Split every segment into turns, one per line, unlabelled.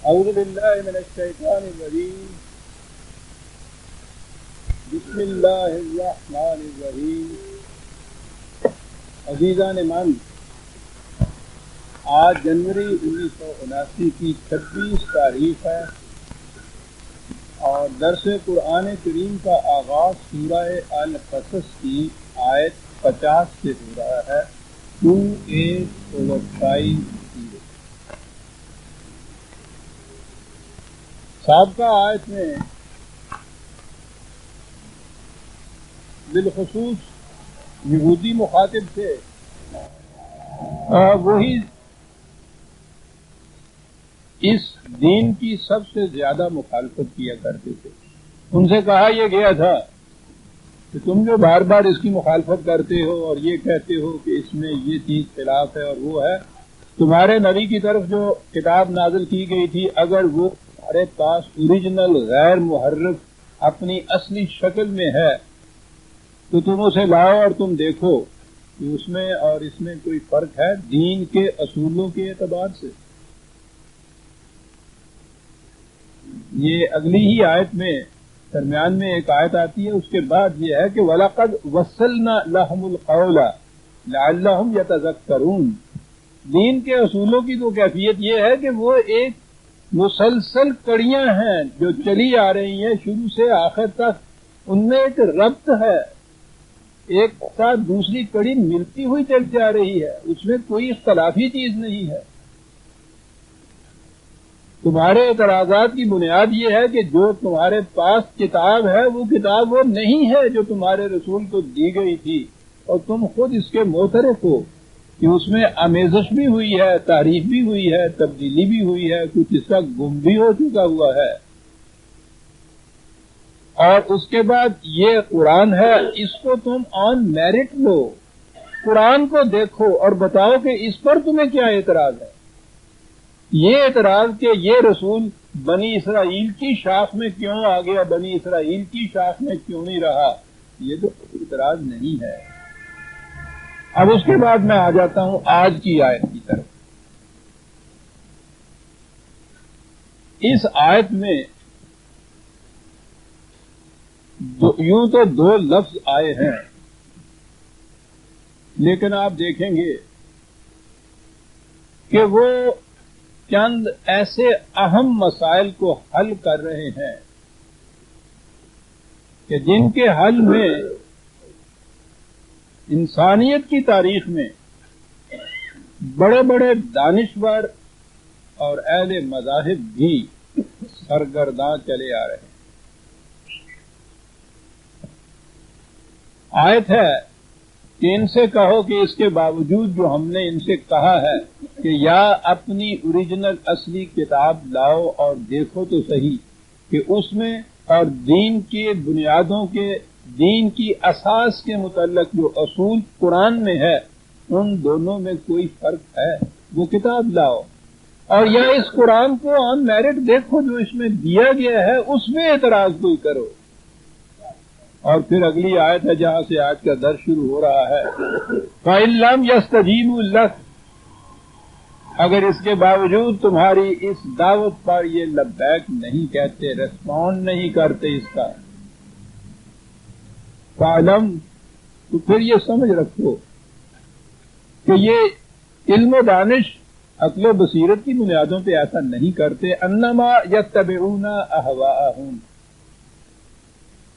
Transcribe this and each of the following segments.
اعوذ باللہ من الشیطان الرجیم بسم اللہ الرحمن الرحیم۔ عزیزان من، آج جنوری 1979 کی 26 تاریخ ہے اور درس قرآن کریم کا آغاز سورہ القصص کی آیت 50 سے ہو رہا ہے 28/5 سابقہ آیت میں بالخصوص یہودی مخاطب تھے، وہی اس دین کی سب سے زیادہ مخالفت کیا کرتے تھے۔ ان سے کہا یہ گیا تھا کہ تم جو بار بار اس کی مخالفت کرتے ہو اور یہ کہتے ہو کہ اس میں یہ چیز خلاف ہے اور وہ ہے، تمہارے نبی کی طرف جو کتاب نازل کی گئی تھی اگر وہ تمہارے پاس اوریجنل غیر محرف اپنی اصلی شکل میں ہے تو تم اسے لاؤ اور تم دیکھو کہ اس میں اور اس میں کوئی فرق ہے دین کے اصولوں کے اعتبار سے۔ یہ اگلی ہی آیت میں درمیان میں ایک آیت آتی ہے، اس کے بعد یہ ہے کہ وَلَقَدْ وَصَّلْنَا لَهُمُ الْقَوْلَ لَعَلَّهُمْ يَتَذَكَّرُونَ۔ دین کے اصولوں کی تو کیفیت یہ ہے کہ وہ ایک مسلسل کڑیاں ہیں جو چلی آ رہی ہیں شروع سے آخر تک، ان میں ایک ربط ہے، ایک ساتھ دوسری کڑی ملتی ہوئی چلتی آ رہی ہے، اس میں کوئی اختلافی چیز نہیں ہے۔ تمہارے اعتراضات کی بنیاد یہ ہے کہ جو تمہارے پاس کتاب ہے وہ کتاب وہ نہیں ہے جو تمہارے رسول کو دی گئی تھی، اور تم خود اس کے معترف ہو کہ اس میں آمیزش بھی ہوئی ہے، تحریف بھی ہوئی ہے، تبدیلی بھی ہوئی ہے، کچھ اس کا گم بھی ہو چکا ہوا ہے۔ اور اس کے بعد یہ قرآن ہے، اس کو تم آن میرٹ لو، قرآن کو دیکھو اور بتاؤ کہ اس پر تمہیں کیا اعتراض ہے۔ یہ اعتراض کہ یہ رسول بنی اسرائیل کی شاخ میں کیوں آ گیا، بنی اسرائیل کی شاخ میں کیوں نہیں رہا، یہ تو اعتراض نہیں ہے۔ اب اس کے بعد میں آ جاتا ہوں آج کی آیت کی طرف۔ اس آیت میں یوں تو 2 لفظ آئے ہیں، لیکن آپ دیکھیں گے کہ وہ چند ایسے اہم مسائل کو حل کر رہے ہیں کہ جن کے حل میں انسانیت کی تاریخ میں بڑے بڑے دانشور اور اہل مذاہب بھی سرگرداں چلے آ رہے ہیں۔ آیت ہے کہ ان سے کہو کہ اس کے باوجود جو ہم نے ان سے کہا ہے کہ یا اپنی اوریجنل اصلی کتاب لاؤ اور دیکھو تو صحیح کہ اس میں اور دین کی بنیادوں کے، دین کی اساس کے متعلق جو اصول قرآن میں ہے ان دونوں میں کوئی فرق ہے، وہ کتاب لاؤ، اور یا اس قرآن کو آن میرٹ دیکھو جو اس میں دیا گیا ہے، اس میں اعتراض کوئی کرو۔ اور پھر اگلی آیت ہے جہاں سے آج کا درس شروع ہو رہا ہے، فَإِن لَّمْ يَسْتَجِيبُوا لَكَ، اگر اس کے باوجود تمہاری اس دعوت پر یہ لبیک نہیں کہتے، ریسپونڈ نہیں کرتے اس کا، فَعْلَمْ، تو پھر یہ سمجھ رکھو کہ یہ علم و دانش عقل و بصیرت کی بنیادوں پہ ایسا نہیں کرتے، انما یتبعون اہواءہم،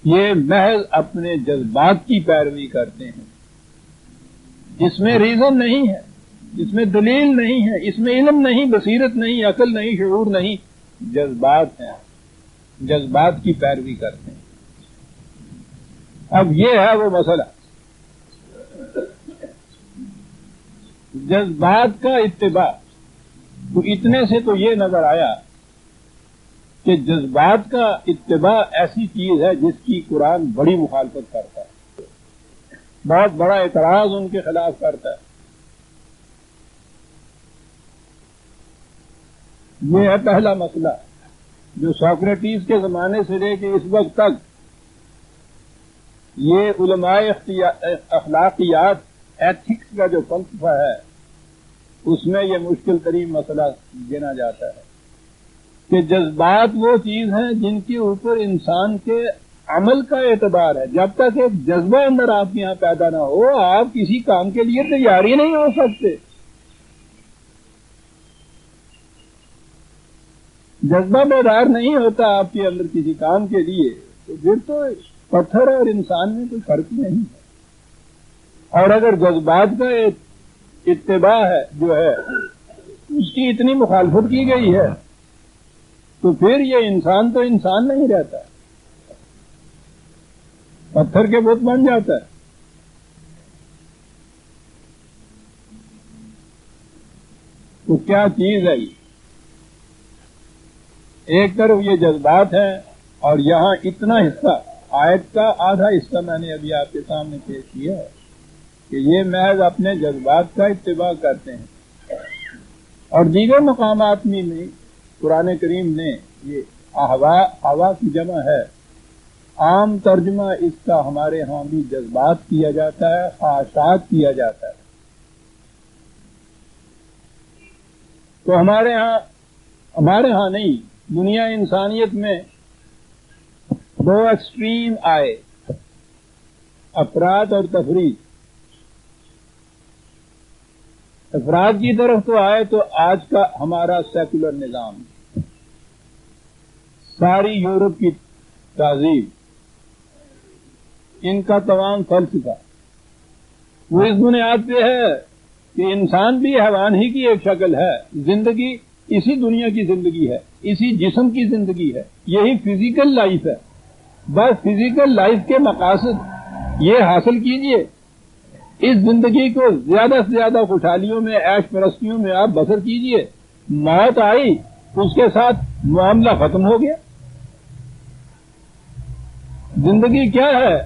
یہ محض اپنے جذبات کی پیروی کرتے ہیں، جس میں ریزن نہیں ہے، جس میں دلیل نہیں ہے، اس میں علم نہیں، بصیرت نہیں، عقل نہیں، شعور نہیں، جذبات ہیں، جذبات کی پیروی کرتے ہیں۔ اب یہ ہے وہ مسئلہ، جذبات کا اتباع، تو اتنے سے تو یہ نظر آیا کہ جذبات کا اتباع ایسی چیز ہے جس کی قرآن بڑی مخالفت کرتا ہے، بہت بڑا اعتراض ان کے خلاف کرتا ہے۔ یہ ہے پہلا مسئلہ جو سوکریٹیز کے زمانے سے لے کے اس وقت تک یہ علماء اخلاقیات، ایتھکس کا جو فلسفہ ہے اس میں یہ مشکل ترین مسئلہ گنا جاتا ہے۔ کہ جذبات وہ چیز ہیں جن کے اوپر انسان کے عمل کا اعتبار ہے. جب تک ایک جذبہ اندر آپ کے یہاں پیدا نہ ہو آپ کسی کام کے لیے تیار ہی نہیں ہو سکتے. جذبہ بیدار نہیں ہوتا آپ کے اندر کسی کام کے لیے تو پھر تو پتھر اور انسان میں کوئی فرق نہیں ہے. اور اگر جذبات کا اتباع ہے جو ہے اس کی اتنی مخالفت کی گئی ہے تو پھر یہ انسان تو انسان نہیں رہتا، پتھر کے بت بن جاتا ہے. تو کیا چیز ہے یہ؟ ایک طرف یہ جذبات ہیں اور یہاں اتنا حصہ آیت کا آدھا حصہ میں نے ابھی آپ کے سامنے پیش کیا ہے کہ یہ محض اپنے جذبات کا اتباع کرتے ہیں. اور دیگر مقامات میں قرآن کریم نے یہ احوا کی جمع ہے، عام ترجمہ اس کا ہمارے ہاں بھی جذبات کیا جاتا ہے، خواہشات کیا جاتا ہے. تو ہمارے ہاں نہیں، دنیا انسانیت میں دو ایکسٹریم آئے، افراد اور تفریق. افراد کی طرف تو آئے تو آج کا ہمارا سیکولر نظام، ساری یورپ کی تہذیب، ان کا تمام فلسفہ وہ اس بنیاد پہ ہے کہ انسان بھی حیوان ہی کی ایک شکل ہے، زندگی اسی دنیا کی زندگی ہے، اسی جسم کی زندگی ہے، یہی فزیکل لائف ہے. بس فزیکل لائف کے مقاصد یہ حاصل کیجئے، اس زندگی کو زیادہ سے زیادہ خوشحالیوں میں عیش پرستیوں میں آپ بسر کیجئے. موت آئی اس کے ساتھ معاملہ ختم ہو گیا. زندگی کیا ہے؟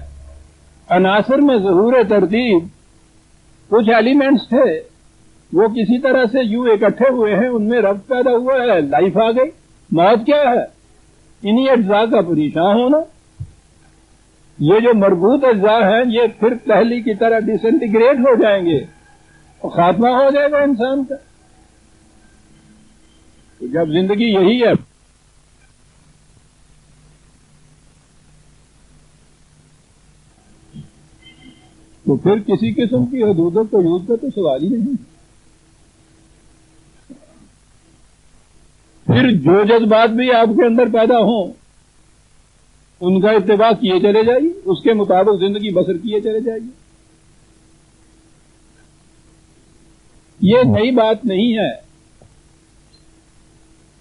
عناصر میں ظہور ترتیب، کچھ ایلیمنٹس تھے وہ کسی طرح سے یوں اکٹھے ہوئے ہیں، ان میں ربط پیدا ہوا ہے، لائف آ گئی. موت کیا ہے؟ انہی اجزاء کا پریشان ہونا. یہ جو مربوط اجزاء ہیں یہ پھر پہلی کی طرح ڈسنٹیگریٹ ہو جائیں گے اور خاتمہ ہو جائے گا انسان کا. تو جب زندگی یہی ہے تو پھر کسی قسم کی حدود کو یوز کا تو سوال ہی نہیں. پھر جو جذبات بھی آپ کے اندر پیدا ہوں ان کا اتباع کیے چلے جائیے، اس کے مطابق زندگی بسر کیے چلے جائیے. یہ نئی بات نہیں ہے.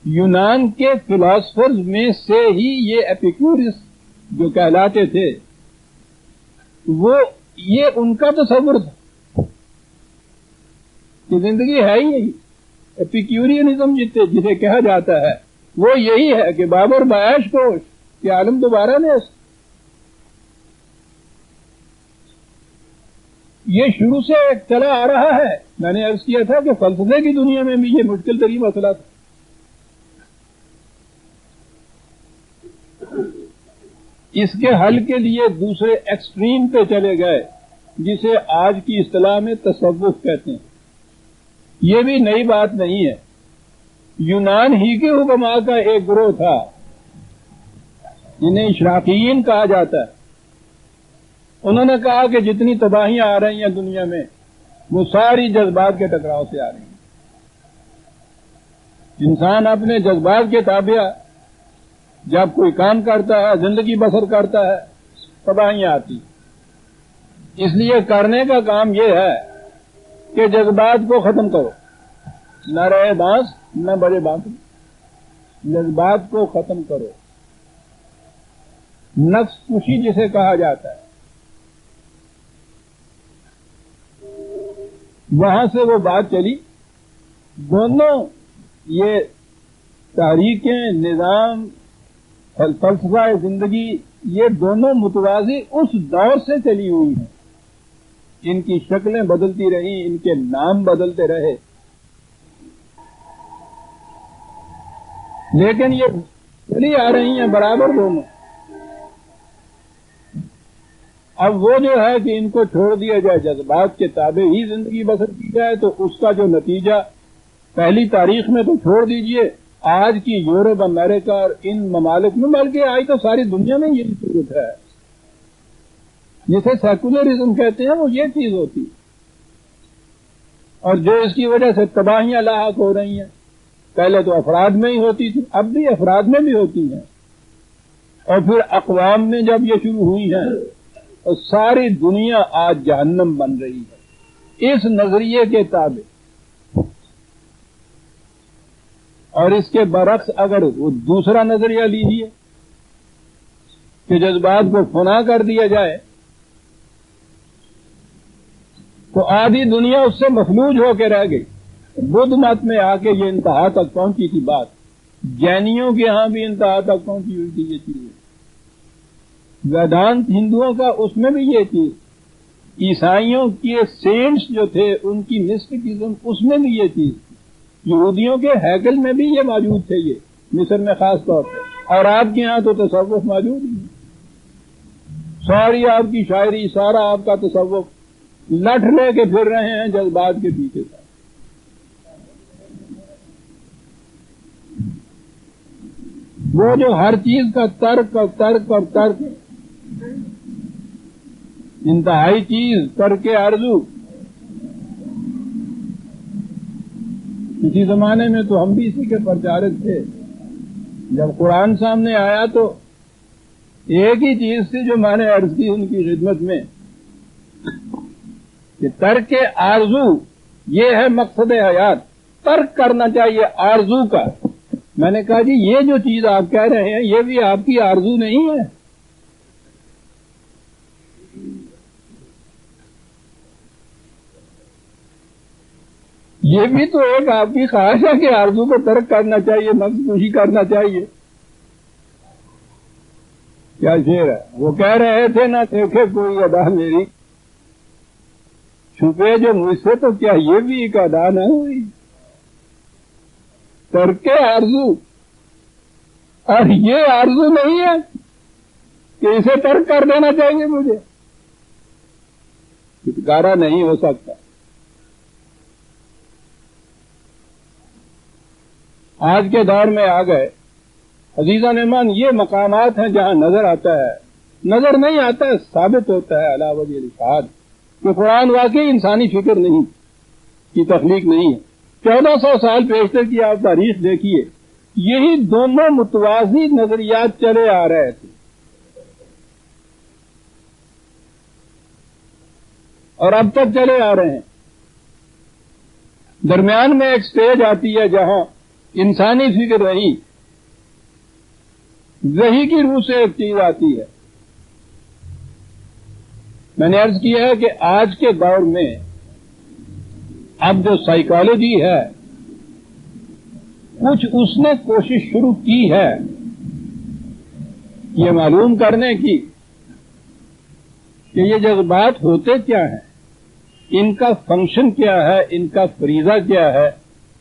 یونان کے فلاسفرز میں سے ہی یہ ایپیکورس جو کہلاتے تھے وہ یہ ان کا تصور تھا کہ زندگی ہے ہی یہی. ایپیکورینزم جسے کہا جاتا ہے وہ یہی ہے کہ بابر بعیش کوش کہ عالم دوبارہ نیست. یہ شروع سے ایک چلا آ رہا ہے. میں نے عرض کیا تھا کہ فلسفے کی دنیا میں بھی یہ مشکل ترین مسئلہ تھا. اس کے حل کے لیے دوسرے ایکسٹریم پہ چلے گئے جسے آج کی اصطلاح میں تصوف کہتے ہیں. یہ بھی نئی بات نہیں ہے. یونان ہی کے حکماء کا ایک گروہ تھا جنہیں اشراقیین کہا جاتا ہے. انہوں نے کہا کہ جتنی تباہیاں آ رہی ہیں دنیا میں وہ ساری جذبات کے ٹکراؤ سے آ رہی ہیں. انسان اپنے جذبات کے تابع جب کوئی کام کرتا ہے، زندگی بسر کرتا ہے، تباہیاں آتی. اس لیے کرنے کا کام یہ ہے کہ جذبات کو ختم کرو. نہ رہے بانس نہ بڑے بانسری. جذبات کو ختم کرو. نفس کشی جسے کہا جاتا ہے وہاں سے وہ بات چلی. دونوں یہ تحریکیں، نظام، فلسفہ زندگی، یہ دونوں متوازی اس دور سے چلی ہوئی ہیں. ان کی شکلیں بدلتی رہیں، ان کے نام بدلتے رہے، لیکن یہ چلی آ رہی ہیں برابر دونوں. اب وہ جو ہے کہ ان کو چھوڑ دیا جائے، جذبات کے تابع ہی زندگی بسر کی جائے، تو اس کا جو نتیجہ پہلی تاریخ میں تو چھوڑ دیجئے، آج کی یورپ امریکہ اور ان ممالک میں، بلکہ آج تو ساری دنیا میں یہی صورت ہے، جسے سیکولرزم کہتے ہیں وہ یہ چیز ہوتی ہے، اور جو اس کی وجہ سے تباہیاں لاحق ہو رہی ہیں، پہلے تو افراد میں ہی ہوتی تھی، اب بھی افراد میں بھی ہوتی ہیں، اور پھر اقوام میں جب یہ شروع ہوئی ہیں تو ساری دنیا آج جہنم بن رہی ہے اس نظریے کے تابع۔ اور اس کے برعکس اگر وہ دوسرا نظریہ لیجیے کہ جذبات کو فنا کر دیا جائے تو آدھی دنیا اس سے مفلوج ہو کے رہ گئی۔ بدھ مت میں آ کے یہ انتہا تک پہنچی تھی بات، جینیوں کے ہاں بھی انتہا تک پہنچی ہوئی تھی یہ چیز، ویدانت ہندوؤں کا اس میں بھی یہ چیز، عیسائیوں کے سینٹس جو تھے ان کی مسٹکزم اس میں بھی یہ چیز، یہودیوں کے ہیکل میں بھی یہ موجود تھے، یہ مصر میں خاص طور پہ، اور آپ کے یہاں تو تصوف موجود ہی ہے، ساری آپ کی شاعری، سارا آپ کا تصوف لٹھ لے کے پھر رہے ہیں جذبات کے پیچھے سے۔ وہ جو ہر چیز کا ترک اور ترک اور ترک، انتہائی چیز ترک آرزو، کسی زمانے میں تو ہم بھی اسی کے پرچارک تھے، جب قرآن سامنے آیا تو ایک ہی چیز تھی جو میں نے عرض کی ان کی خدمت میں کہ ترک آرزو یہ ہے مقصد حیات، ترک کرنا چاہیے آرزو کا۔ میں نے کہا جی یہ جو چیز آپ کہہ رہے ہیں یہ بھی آپ کی آرزو نہیں ہے، یہ بھی تو ایک آپ کی خواہش ہے کہ آرزو کو ترک کرنا چاہیے، نفس کشی کرنا چاہیے۔ کیا شعر ہے، وہ کہہ رہے تھے نہ دیکھے کوئی ادا میری چھپے جو مجھ سے، تو کیا یہ بھی ایک ادا نہ ہوئی؟ ترک آرزو، اور یہ آرزو نہیں ہے کہ اسے ترک کر دینا چاہیے مجھے، چھٹکارا نہیں ہو سکتا۔ آج کے دور میں آ گئے عزیزان ایمان، یہ مقامات ہیں جہاں نظر آتا ہے، نظر نہیں آتا ہے، ثابت ہوتا ہے علی وجہ الاشہاد کہ قرآن واقعی انسانی فکر نہیں کی تخلیق نہیں ہے۔ 1400 سال پیشتر کی آپ تاریخ دیکھیے، یہی دونوں متوازی نظریات چلے آ رہے تھے، اور اب تک چلے آ رہے ہیں۔ درمیان میں ایک سٹیج آتی ہے جہاں انسانی فکر رہی، وحی کی روح سے ایک چیز آتی ہے۔ میں نے عرض کیا ہے کہ آج کے دور میں اب جو سائیکالوجی ہے کچھ اس نے کوشش شروع کی ہے یہ معلوم کرنے کی کہ یہ جذبات ہوتے کیا ہیں، ان کا فنکشن کیا ہے، ان کا فریضہ کیا ہے،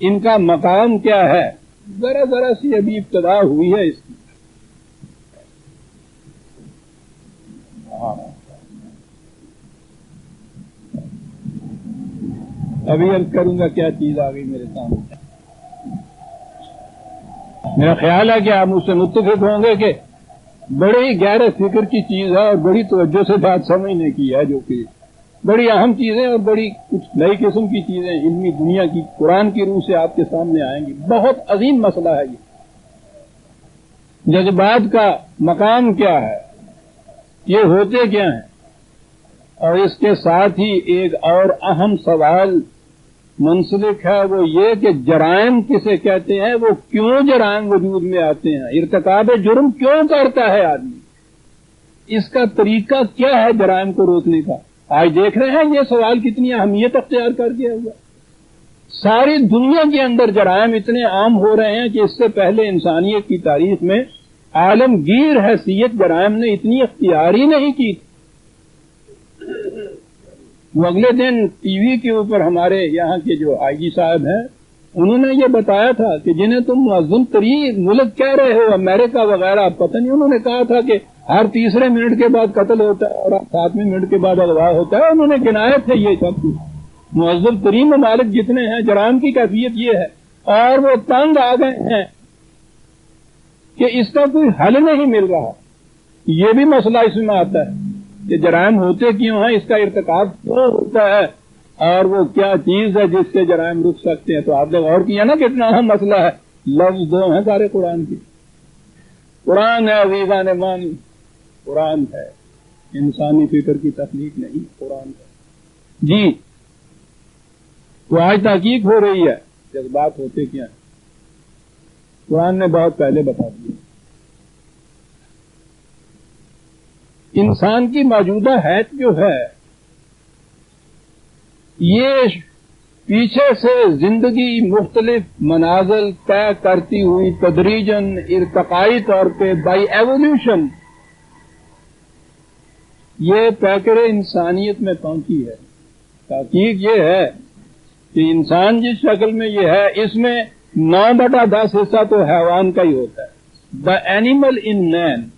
ان کا مقام کیا ہے۔ ذرا ذرا سی ابھی ابتدا ہوئی ہے اس کی۔ ابھی عرض کروں گا کیا چیز آ گئی میرے سامنے۔ میرا خیال ہے کہ آپ مجھ سے متفق ہوں گے کہ بڑے ہی گہرے فکر کی چیز ہے اور بڑی توجہ سے بات سمجھنے کی ہے، جو کہ بڑی اہم چیزیں اور بڑی کچھ نئی قسم کی چیزیں علمی دنیا کی قرآن کی روح سے آپ کے سامنے آئیں گی۔ بہت عظیم مسئلہ ہے یہ، جذبات کا مقام کیا ہے، یہ ہوتے کیا ہیں، اور اس کے ساتھ ہی ایک اور اہم سوال منسلک ہے، وہ یہ کہ جرائم کسے کہتے ہیں، وہ کیوں جرائم وجود میں آتے ہیں، ارتکاب جرم کیوں کرتا ہے آدمی، اس کا طریقہ کیا ہے جرائم کو روکنے کا۔ آج دیکھ رہے ہیں یہ سوال کتنی اہمیت اختیار کر گیا ہوا، ساری دنیا کے اندر جرائم اتنے عام ہو رہے ہیں کہ اس سے پہلے انسانیت کی تاریخ میں عالمگیر حیثیت جرائم نے اتنی اختیار ہی نہیں کی تھی۔ وہ اگلے دن ٹی وی کے اوپر ہمارے یہاں کے جو آئی جی صاحب ہیں انہوں نے یہ بتایا تھا کہ جنہیں تم معظم ترین ملک کہہ رہے ہو امریکہ وغیرہ، پتہ نہیں، انہوں نے کہا تھا کہ ہر تیسرے منٹ کے بعد قتل ہوتا ہے اور 7ویں منٹ کے بعد اغوا ہوتا ہے۔ انہوں نے کنایت ہے یہ سب کچھ، معظم ترین ممالک جتنے ہیں جرائم کی کیفیت یہ ہے، اور وہ تنگ آ گئے ہیں کہ اس کا کوئی حل نہیں مل رہا. یہ بھی مسئلہ اس میں آتا ہے کہ جرائم ہوتے کیوں ہیں، اس کا ارتکاب کیوں ہوتا ہے، اور وہ کیا چیز ہے جس سے جرائم رک سکتے ہیں. تو آپ نے غور کیا نا کتنا اہم مسئلہ ہے. لفظ دو ہیں سارے قرآن کے. قرآن ہے عزیزان من، قرآن ہے، انسانی فکر کی تخلیق نہیں، قرآن ہے. جی تو آج تحقیق ہو رہی ہے جذبات ہوتے کیا ہیں. قرآن نے بہت پہلے بتا دیا. انسان کی موجودہ حیثیت جو ہے یہ پیچھے سے زندگی مختلف منازل طے کرتی ہوئی تدریجاً ارتقائی طور پہ بائی ایوولوشن یہ پیکر انسانیت میں پہنچی ہے. تحقیق یہ ہے کہ انسان جس شکل میں یہ ہے اس میں 9/10 حصہ تو حیوان کا ہی ہوتا ہے. دا اینیمل ان مین.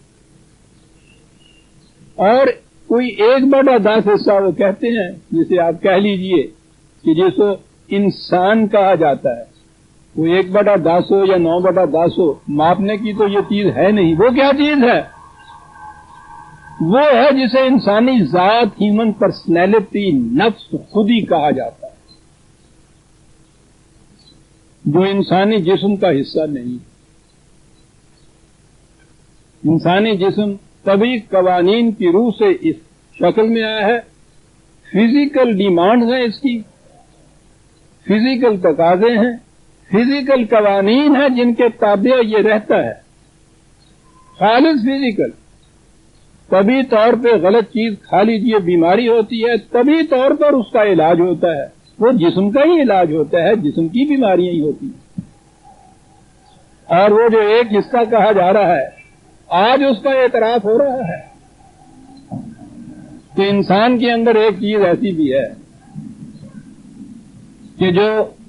اور کوئی 1/10 حصہ وہ کہتے ہیں جسے آپ کہہ لیجئے کہ جس کو انسان کہا جاتا ہے. وہ 1/10 ہو یا 9/10 ہو ماپنے کی تو یہ چیز ہے نہیں. وہ کیا چیز ہے؟ وہ ہے جسے انسانی ذات، ہیومن پرسنالٹی، نفس خودی کہا جاتا ہے، جو انسانی جسم کا حصہ نہیں. انسانی جسم طبی قوانین کی روح سے اس شکل میں آیا ہے. فزیکل ڈیمانڈز ہیں اس کی، فزیکل تقاضے ہیں، فزیکل قوانین ہیں جن کے تابع یہ رہتا ہے. خالص فزیکل. طبی طور پہ غلط چیز کھا لیجیے بیماری ہوتی ہے، طبی طور پر اس کا علاج ہوتا ہے. وہ جسم کا ہی علاج ہوتا ہے، جسم کی بیماریاں ہی ہوتی ہیں. اور وہ جو ایک حصہ کہا جا رہا ہے آج اس کا اعتراف ہو رہا ہے کہ انسان کے اندر ایک چیز ایسی بھی ہے کہ جو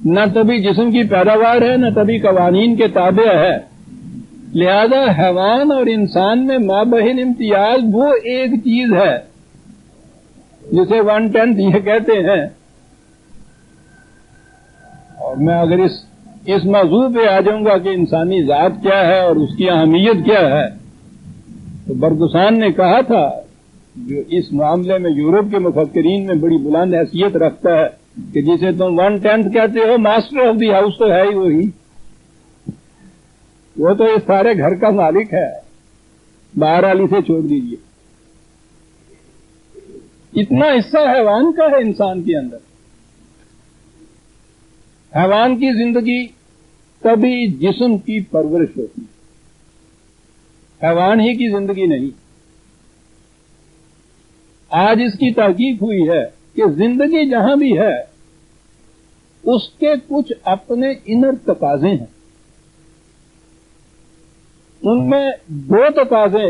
نہ طبی جسم کی پیداوار ہے نہ طبی قوانین کے تابع ہے. لہذا حیوان اور انسان میں مابین امتیاز وہ ایک چیز ہے جسے 1/10 یہ کہتے ہیں. اور میں اگر اس موضوع پہ آ جاؤں گا کہ انسانی ذات کیا ہے اور اس کی اہمیت کیا ہے تو برگسان نے کہا تھا، جو اس معاملے میں یورپ کے مفکرین میں بڑی بلند حیثیت رکھتا ہے، کہ جسے تم 1/10 کہتے ہو ماسٹر آف دی ہاؤس تو ہے ہی وہی. وہ تو اس سارے گھر کا مالک ہے، باہر والی سے چھوڑ دیجیے. اتنا حصہ حیوان کا ہے انسان کے اندر. حیوان کی زندگی طبی جسم کی پرورش ہوتی ہے، حیوان ہی کی زندگی نہیں. آج اس کی تحقیق ہوئی ہے کہ زندگی جہاں بھی ہے اس کے کچھ اپنے انر تقاضے ہیں. ان میں 2 تقاضے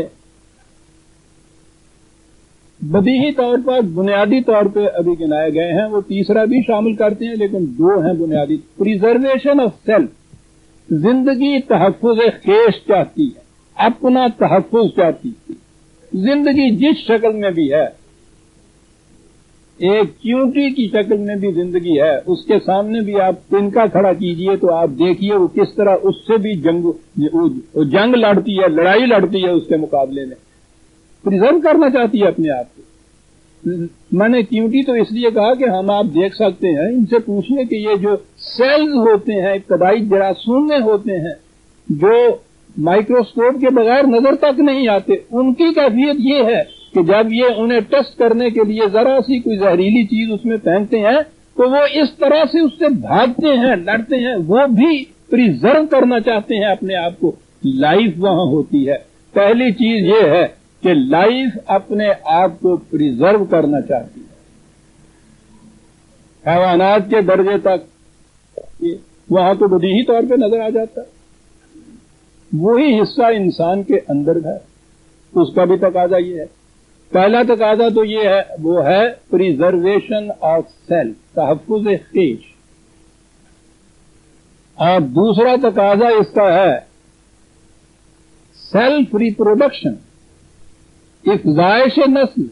بدیہی طور پر بنیادی طور پہ ابھی گنائے گئے ہیں، وہ تیسرا بھی شامل کرتے ہیں لیکن 2 ہیں بنیادی. Preservation of self. زندگی تحفظ خیش چاہتی ہے، اپنا تحفظ چاہتی ہے. زندگی جس شکل میں بھی ہے، ایک چیونٹی کی شکل میں بھی زندگی ہے، اس کے سامنے بھی آپ تنکا کھڑا کیجئے تو آپ دیکھیے وہ کس طرح اس سے بھی جنگ لڑتی ہے، لڑائی لڑتی ہے اس کے مقابلے میں. پرزرو کرنا چاہتی ہے اپنے آپ کو. میں نے چیونٹی تو اس لیے کہا کہ ہم آپ دیکھ سکتے ہیں، ان سے پوچھیں کہ یہ جو سیلز ہوتے ہیں، ابتدائی جراثیم ہوتے ہیں جو مائکروسکوپ کے بغیر نظر تک نہیں آتے، ان کی کیفیت یہ ہے کہ جب یہ انہیں ٹیسٹ کرنے کے لیے ذرا سی کوئی زہریلی چیز اس میں پھینکتے ہیں تو وہ اس طرح سے اس سے بھاگتے ہیں، لڑتے ہیں. وہ بھی پریزرو کرنا چاہتے ہیں اپنے آپ کو. لائف وہاں ہوتی ہے. پہلی چیز یہ ہے کہ لائف اپنے آپ کو پریزرو کرنا چاہتی ہے. حیوانات کے درجے تک وہاں تو بدیہی طور پہ نظر آ جاتا ہے. وہی حصہ انسان کے اندر ہے، اس کا بھی تقاضا یہ ہے. پہلا تقاضا تو یہ ہے، وہ ہے پریزرویشن آف سیلف، تحفظ خیش. اور دوسرا تقاضا اس کا ہے سیلف ریپروڈکشن، افزائش نسل،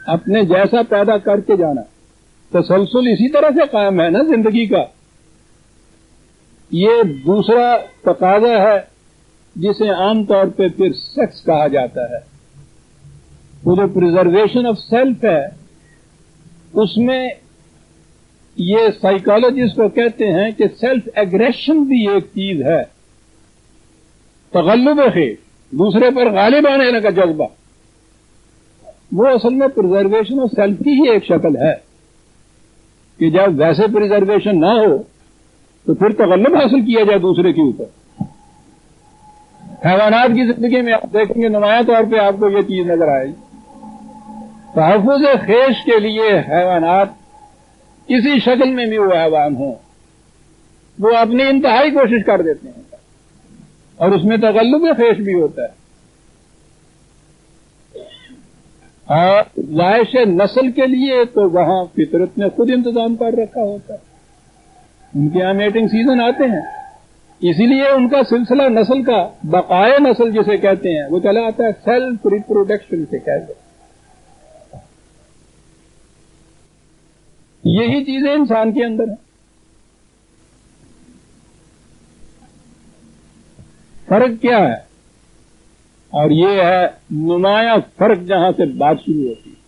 اپنے جیسا پیدا کر کے جانا. تسلسل اسی طرح سے قائم ہے نا زندگی کا. یہ دوسرا تقاضا ہے جسے عام طور پہ پھر سیکس کہا جاتا ہے. وہ جو پرزرویشن آف سیلف ہے اس میں یہ سائیکالوجسٹ کو کہتے ہیں کہ سیلف ایگریشن بھی ایک چیز ہے. تغلب خیز، دوسرے پر غالب آنے کا جذبہ، وہ اصل میں پرزرویشن آف سیلف کی ہی ایک شکل ہے کہ جب ویسے پرزرویشن نہ ہو تو پھر تغلب حاصل کیا جائے دوسرے کے اوپر. حیوانات کی زندگی میں آپ دیکھیں گے نمایاں طور پہ آپ کو یہ چیز نظر آئے گی. تحفظ خیش کے لیے حیوانات کسی شکل میں بھی وہ حیوان ہوں وہ اپنی انتہائی کوشش کر دیتے ہیں اور اس میں تغلب خیش بھی ہوتا ہے. اور رہائش نسل کے لیے تو وہاں فطرت نے خود انتظام کر رکھا ہوتا ہے. ان کے یہاں میٹنگ سیزن آتے ہیں، اسی لیے ان کا سلسلہ نسل کا بقائے نسل جسے کہتے ہیں وہ چلا آتا ہے سیلف ریپروڈکشن سے کہتے ہیں. یہی چیزیں انسان کے اندر ہیں. فرق کیا ہے؟ اور یہ ہے نمایاں فرق جہاں سے بات شروع ہوتی ہے.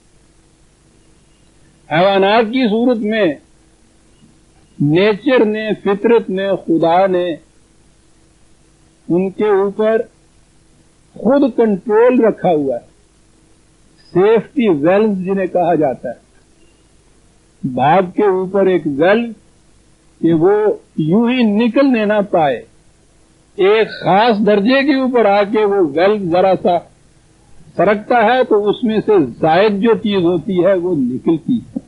حیوانات کی صورت میں نیچر نے، فطرت نے، خدا نے ان کے اوپر خود کنٹرول رکھا ہوا ہے. سیفٹی ویلو جنہیں کہا جاتا ہے. باغ کے اوپر ایک ویلو کہ وہ یوں ہی نکلنے نہ پائے، ایک خاص درجے کے اوپر آ کے وہ ویلو ذرا سا سرکتا ہے تو اس میں سے زائد جو چیز ہوتی ہے وہ نکلتی ہے.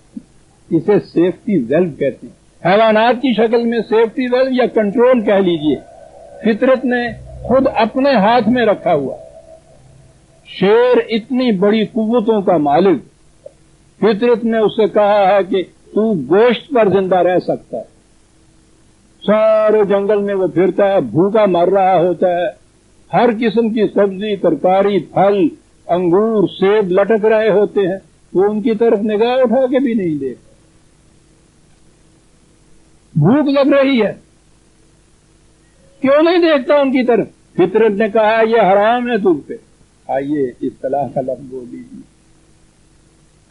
اسے سیفٹی ویلو کہتے ہیں. حیوانات کی شکل میں سیفٹی ویلو یا کنٹرول کہہ لیجئے فطرت نے خود اپنے ہاتھ میں رکھا ہوا. شیر اتنی بڑی قوتوں کا مالک، فطرت نے اس سے کہا ہے کہ تو گوشت پر زندہ رہ سکتا ہے. سارے جنگل میں وہ پھرتا ہے، بھوکا مر رہا ہوتا ہے، ہر قسم کی سبزی، ترکاری، پھل، انگور، سیب لٹک رہے ہوتے ہیں، وہ ان کی طرف نگاہ اٹھا کے بھی نہیں دیکھتا. بھوک لگ رہی ہے، کیوں نہیں دیکھتا ان کی طرف؟ فطرت نے کہا یہ حرام ہے تجھ پہ. آئیے اصطلاح کا لفظ بول دیجیے.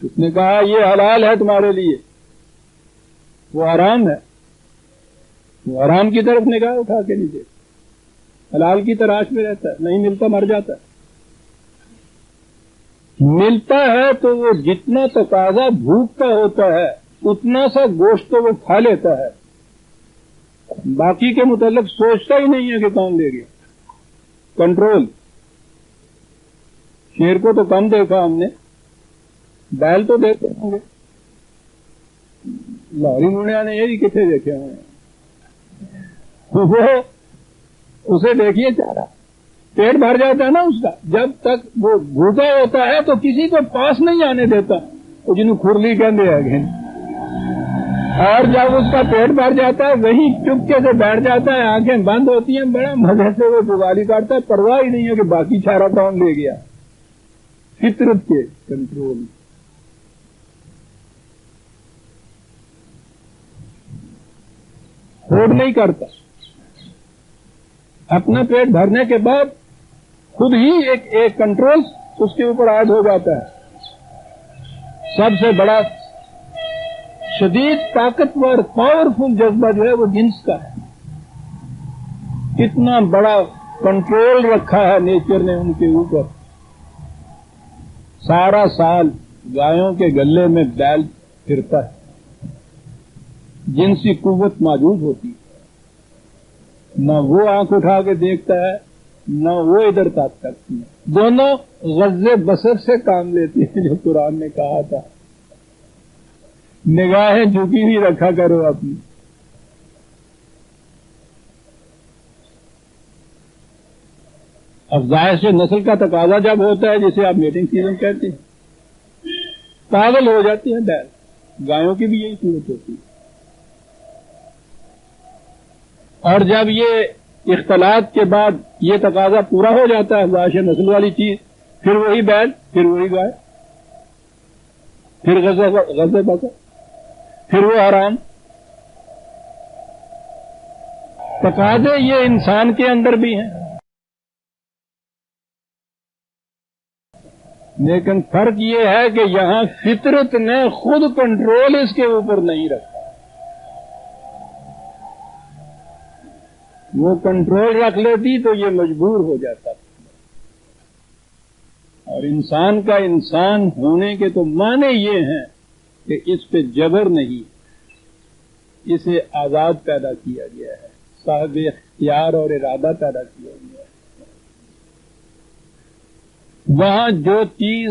اس نے کہا یہ حلال ہے تمہارے لیے، وہ حرام ہے. وہ حرام کی طرف نگاہ اٹھا کے نہیں دیکھتا، حلال کی تلاش میں رہتا ہے، نہیں ملتا مر جاتا ہے. ملتا ہے تو وہ جتنا تقاضا بھوک کا ہوتا ہے اتنا سا گوشت تو وہ کھا لیتا ہے، باقی کے متعلق سوچتا ہی نہیں ہے کہ کون لے گیا. کنٹرول. شیر کو تو کم دیکھا ہم نے، بیل تو دیکھتے ہوں گے. لاہوری منڈیا نے یہ بھی کتنے دیکھے ہوئے ہیں. وہ اسے دیکھیے چارہ پیٹ بھر جاتا ہے نا اس کا، جب تک وہ بھوکا ہوتا ہے تو کسی کو پاس نہیں آنے دیتا، وہ جنہوں کھرلی کہتے ہیں. اور جب اس کا پیٹ بھر جاتا ہے وہی چپکے سے بیٹھ جاتا ہے، آنکھیں بند ہوتی ہیں، بڑا مزے سے وہ پگالی کاٹتا ہے، پرواہ ہی نہیں ہے کہ باقی چارہ کون لے گیا. فطرت کے کنٹرول. ہوڑ نہیں کرتا. اپنا پیٹ بھرنے کے بعد خود ہی ایک کنٹرول اس کے اوپر عائد ہو جاتا ہے. سب سے بڑا شدید طاقتور پاورفل جذبہ جو ہے وہ جنس کا ہے. کتنا بڑا کنٹرول رکھا ہے نیچر نے ان کے اوپر. سارا سال گایوں کے گلے میں بیل پھرتا ہے، جنسی قوت موجود ہوتی ہے. نہ وہ آنکھ اٹھا کے دیکھتا ہے نہ وہ ادھر تک کرتی ہے. دونوں غض بصر سے کام لیتے ہیں، جو قرآن نے کہا تھا نگاہیں جھکی ہوئی رکھا کرو اپنی. افزائش نسل کا تقاضا جب ہوتا ہے جسے آپ میٹنگ سیزن کہتے ہیں، پاگل ہو جاتی ہیں بیل. گایوں کی بھی یہی صورت ہوتی ہے. اور جب یہ اختلاط کے بعد یہ تقاضا پورا ہو جاتا ہے افزائش نسل والی چیز، پھر وہی بیل، پھر وہی گائے، پھر غزے بسر، پھر وہ حرام، تقاضے یہ انسان کے اندر بھی ہیں، لیکن فرق یہ ہے کہ یہاں فطرت نے خود کنٹرول اس کے اوپر نہیں رکھا، وہ کنٹرول رکھ لیتی تو یہ مجبور ہو جاتا تھا۔ اور انسان کا انسان ہونے کے تو معنی یہ ہیں کہ اس پہ جبر نہیں، اسے آزاد پیدا کیا گیا ہے، صاحب اختیار اور ارادہ پیدا کیا گیا ہے۔ وہاں جو چیز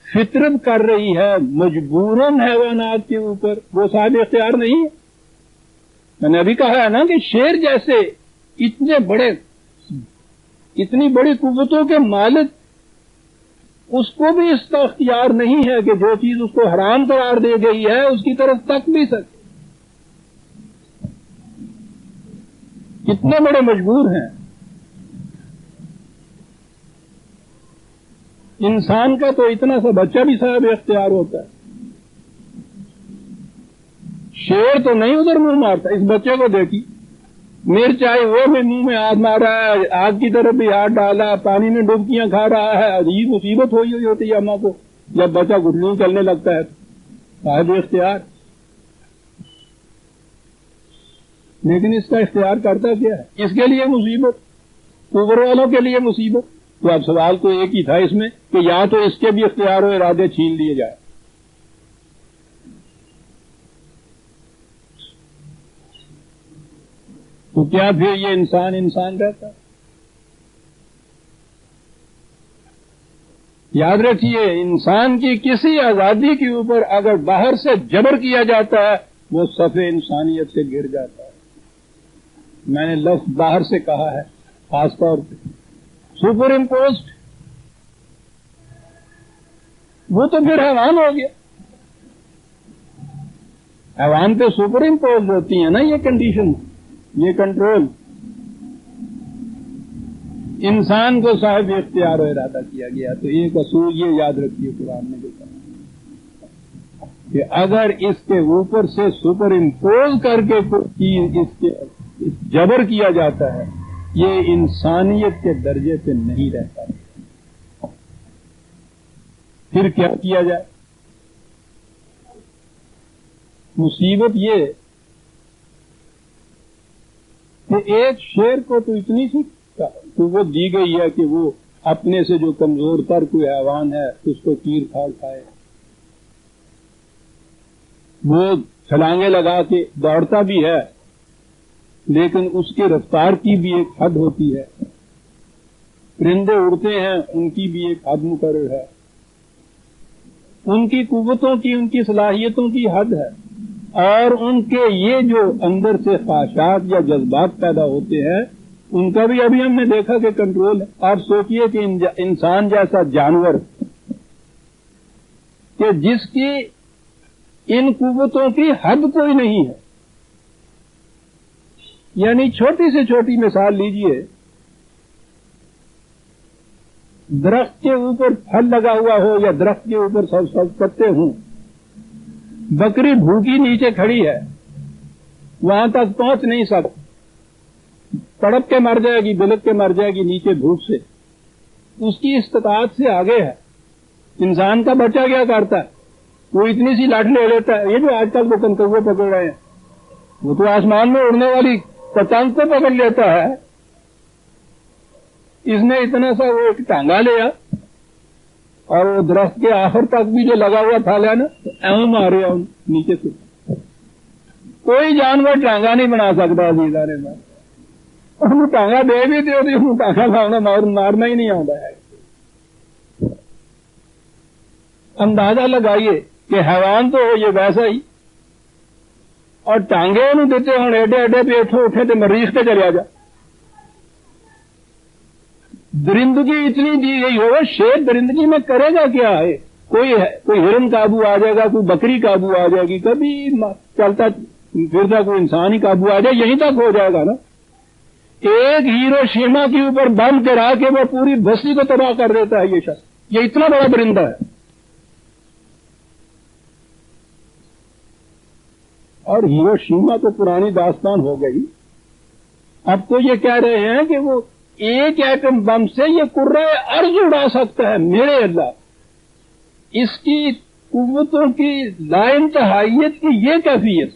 فطرت کر رہی ہے مجبوراً حیوانات کے اوپر، وہ صاحب اختیار نہیں ہے۔ میں نے ابھی کہا ہے نا کہ شیر جیسے اتنی بڑی قوتوں کے مالک، اس کو بھی اس کا اختیار نہیں ہے کہ جو چیز اس کو حرام قرار دے گئی ہے اس کی طرف تک بھی سکے۔ کتنے بڑے مجبور ہیں۔ انسان کا تو اتنا سا بچہ بھی صاحب اختیار ہوتا ہے، شیر تو نہیں ادھر منہ مارتا، اس بچے کو دیکھی مرچ آئی وہ بھی منہ میں ہاتھ مار رہا ہے، آگ کی طرف بھی ہاتھ ڈالا، پانی میں ڈبکیاں کھا رہا ہے۔ عجیب مصیبت ہوئی ہوتی ہے اماں کو جب بچہ گھٹنوں چلنے لگتا ہے، صاحب اختیار۔ لیکن اس کا اختیار کرتا کیا ہے؟ اس کے لیے مصیبت، اوپر والوں کے لیے مصیبت۔ تو اب سوال تو ایک ہی تھا اس میں کہ یا تو اس کے بھی اختیار و ارادے چھین لیے جائے، تو کیا پھر یہ انسان رہتا؟ یاد رکھیے، انسان کی کسی آزادی کے اوپر اگر باہر سے جبر کیا جاتا ہے وہ صفحے انسانیت سے گر جاتا ہے۔ میں نے لفظ باہر سے کہا ہے، خاص طور پہ سپر امپوزڈ، وہ تو پھر حیوان ہو گیا۔ حیوان پہ سپر امپوزڈ ہوتی ہیں نا یہ کنڈیشن، یہ کنٹرول۔ انسان کو صاحب اختیار و ارادہ کیا گیا۔ تو ایک اصول یہ یاد رکھیے قرآن نے جو کہا کہ اگر اس کے اوپر سے سپر امپوز کر کے کوئی چیز اس کے جبر کیا جاتا ہے، یہ انسانیت کے درجے پہ نہیں رہتا۔ پھر کیا جائے؟ مصیبت یہ کہ ایک شیر کو تو اتنی سی قوت دی گئی ہے کہ وہ اپنے سے جو کمزور تر کوئی حیوان ہے اس کو تیر پھاڑ کھائے، وہ چھلانگیں لگا کے دوڑتا بھی ہے، لیکن اس کی رفتار کی بھی ایک حد ہوتی ہے۔ پرندے اڑتے ہیں، ان کی بھی ایک حد مقرر ہے، ان کی قوتوں کی، ان کی صلاحیتوں کی حد ہے، اور ان کے یہ جو اندر سے خواہشات یا جذبات پیدا ہوتے ہیں ان کا بھی ابھی ہم نے دیکھا کہ کنٹرول ہے۔ آپ سوچئے کہ انسان جیسا جانور کہ جس کی ان قوتوں کی حد کوئی نہیں ہے، یعنی چھوٹی سے چھوٹی مثال لیجئے، درخت کے اوپر پھل لگا ہوا ہو یا درخت کے اوپر سب پتے ہوں، بکری بھوکی نیچے کھڑی ہے، وہاں تک پہنچ نہیں سکتی، تڑپ کے مر جائے گی، بلک کے مر جائے گی نیچے بھوک سے، اس کی استطاعت سے آگے ہے۔ انسان کا بچہ کیا کرتا ہے؟ وہ اتنی سی لاٹھ لے لیتا ہے، یہ جو آج کل وہ کنکوے پکڑ رہے ہیں، وہ تو آسمان میں اڑنے والی پتنگ کو پکڑ لیتا ہے، اس نے اتنا سا وہ ایک ٹانگا لیا اور وہ درخت کے آخر تک بھی جو لگا ہوا تھا نا ایوں مارے نیچے سے۔ کوئی جانور ٹانگا نہیں بنا سکتا عزیزانے میں، انہوں ٹانگا دے بھی دے انہوں ٹانگا لاؤنا مارنا ہی نہیں آتا ہے۔ اندازہ لگائیے کہ حیوان تو ہو یہ ویسا ہی، اور ٹانگے انہوں دیتے ہوں ایڈے ایڈے پہ اٹھے تو مریخ پہ چلے جا۔ درندگی اتنی دی گئی ہو، شیر درندگی میں کرے گا کیا ہے؟ کوئی ہرن قابو آ جائے گا، کوئی بکری قابو آ جائے گی، کبھی چلتا پھرتا کوئی انسان ہی قابو آ جائے، یہیں تک ہو جائے گا نا۔ ایک ہیروشیما کے اوپر بم گرا کے وہ پوری بستی کو تباہ کر دیتا ہے یہ شخص، یہ اتنا بڑا درندہ ہے۔ اور ہیروشیما تو پرانی داستان ہو گئی، اب تو یہ کہہ رہے ہیں کہ وہ ایک ایٹم بم سے یہ کرۂ ارض اڑا سکتا ہے. میرے اللہ، اس کی قوتوں کی لا انتہائیت کی یہ کیفیت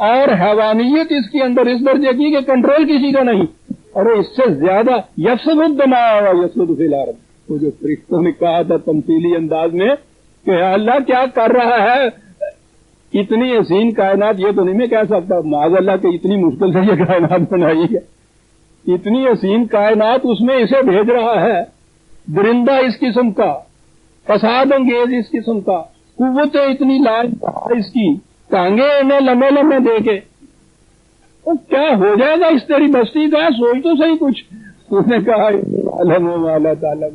اور حیوانیت اس کے اندر اس درجے کی کہ کنٹرول کسی کا نہیں. اور اس سے زیادہ یفسد الدماء و یفسد فی الارض، وہ جو فرشتوں نے کہا تھا تمثیلی انداز میں کہ اللہ کیا کر رہا ہے، اتنی حسین کائنات، یہ تو نہیں میں کہہ سکتا معاذ اللہ کہ اتنی مشکل سے یہ کائنات بنائی ہے. اتنی حسین کائنات، اس میں اسے بھیج رہا ہے درندہ اس قسم کا، فساد انگیز اس قسم کا، قوتیں اتنی اس کی، ٹانگیں انہیں لمبے لمبے دے کے، تو کیا ہو جائے گا اس تیری بستی کا، سوچ تو صحیح کچھ. اس نے کہا اللہ تعالیٰ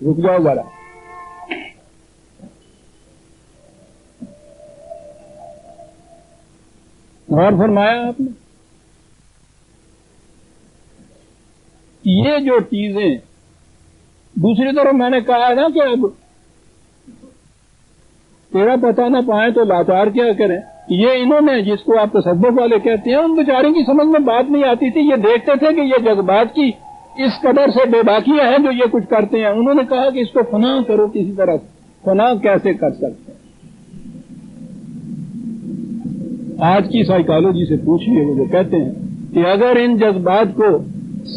رک جاؤ ذرا. غور فرمایا آپ نے؟ یہ جو چیزیں، دوسری طرف میں نے کہا نا کہ اب تیرا پتہ نہ پائیں تو لاچار کیا کریں. یہ انہوں نے جس کو آپ تصوف والے کہتے ہیں، ان بیچاروں کی سمجھ میں بات نہیں آتی تھی. یہ دیکھتے تھے کہ یہ جذبات کی اس قدر سے بے باکیاں ہیں جو یہ کچھ کرتے ہیں. انہوں نے کہا کہ اس کو فنا کرو کسی طرح. فنا کیسے کر سکتے ہیں؟ آج کی سائیکالوجی سے پوچھئے، وہ کہتے ہیں کہ اگر ان جذبات کو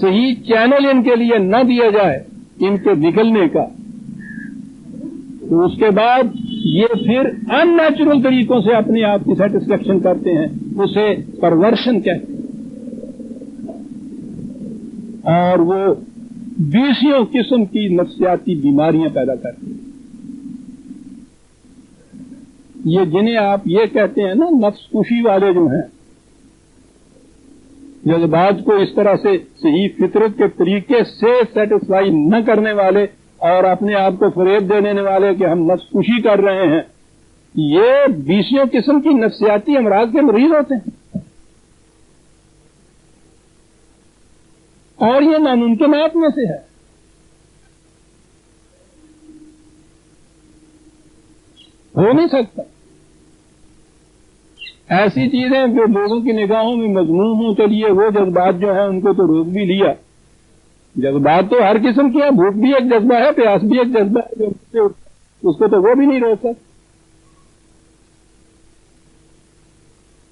صحیح چینل ان کے لیے نہ دیا جائے ان کے نکلنے کا، تو اس کے بعد یہ پھر ان نیچرل طریقوں سے اپنے آپ کی سیٹسفیکشن کرتے ہیں. اسے پرورشن کہتے ہیں. اور وہ 20 قسم کی نفسیاتی بیماریاں پیدا کرتے ہیں. یہ جنہیں آپ یہ کہتے ہیں نا نفس کشی والے جو ہیں، جذبات کو اس طرح سے صحیح فطرت کے طریقے سے سیٹسفائی نہ کرنے والے اور اپنے آپ کو فریب دینے والے کہ ہم نفس کشی کر رہے ہیں، یہ 20 قسم کی نفسیاتی امراض کے مریض ہوتے ہیں. اور یہ ناممکنات میں سے ہے. ہو نہیں سکتا. ایسی چیزیں جو لوگوں کی نگاہوں میں مذموم ہوں، چلیے وہ جذبات جو ہیں ان کو تو روک بھی لیا. جذبات تو ہر قسم کے ہیں، بھوک بھی ایک جذبہ ہے، پیاس بھی ایک جذبہ ہے، اس کو تو وہ بھی نہیں روک سکتا.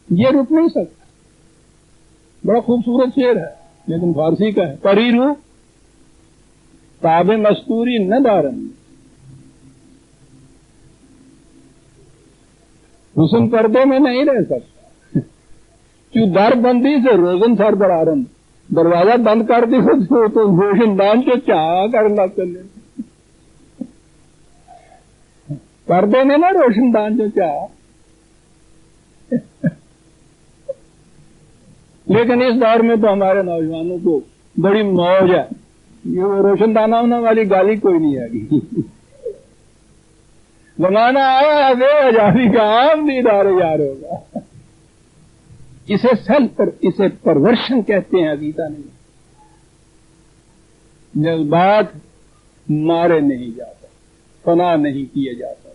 یہ رک نہیں سکتا. بڑا خوبصورت شعر ہے لیکن فارسی کا ہے. پری روح تاب مستوری نہ دارن، حسن پردے میں نہیں رہ سکتا. کیوں در بندی سے روزن سر برارن، دروازہ بند کر دی تو روشن دان سے چاہ کرنا چلے. پردے میں نا روشن دان سے چاہ. لیکن اس دور میں تو ہمارے نوجوانوں کو بڑی موج ہے. یہ روشن دانہ ہونے والی گالی کوئی نہیں آئے. زمانہ آیا ہے بے حجابی کا، عام دیدار یار ہوگا. اسے پرورشن کہتے ہیں. عقیدہ نہیں. جذبات مارے نہیں جاتے، فنا نہیں کیے جاتے.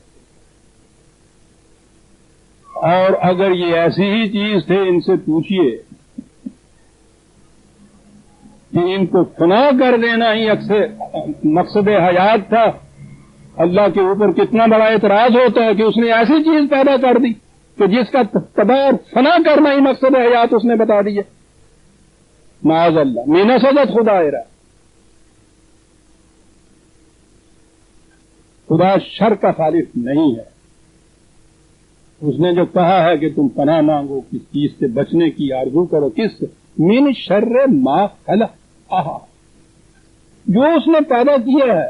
اور اگر یہ ایسی ہی چیز تھے، ان سے پوچھئے کہ ان کو فنا کر دینا ہی اکثر مقصد حیات تھا، اللہ کے اوپر کتنا بڑا اعتراض ہوتا ہے کہ اس نے ایسی چیز پیدا کر دی کہ جس کا تباہ اور فنا کرنا ہی مقصد حیات اس نے بتا دیا. معاذ اللہ مینا سجد خدا ارا. خدا شر کا خالق نہیں ہے. اس نے جو کہا ہے کہ تم پناہ مانگو، کس چیز سے بچنے کی آرزو کرو، کس من شر ما خلق. جو اس نے پیدا کیا ہے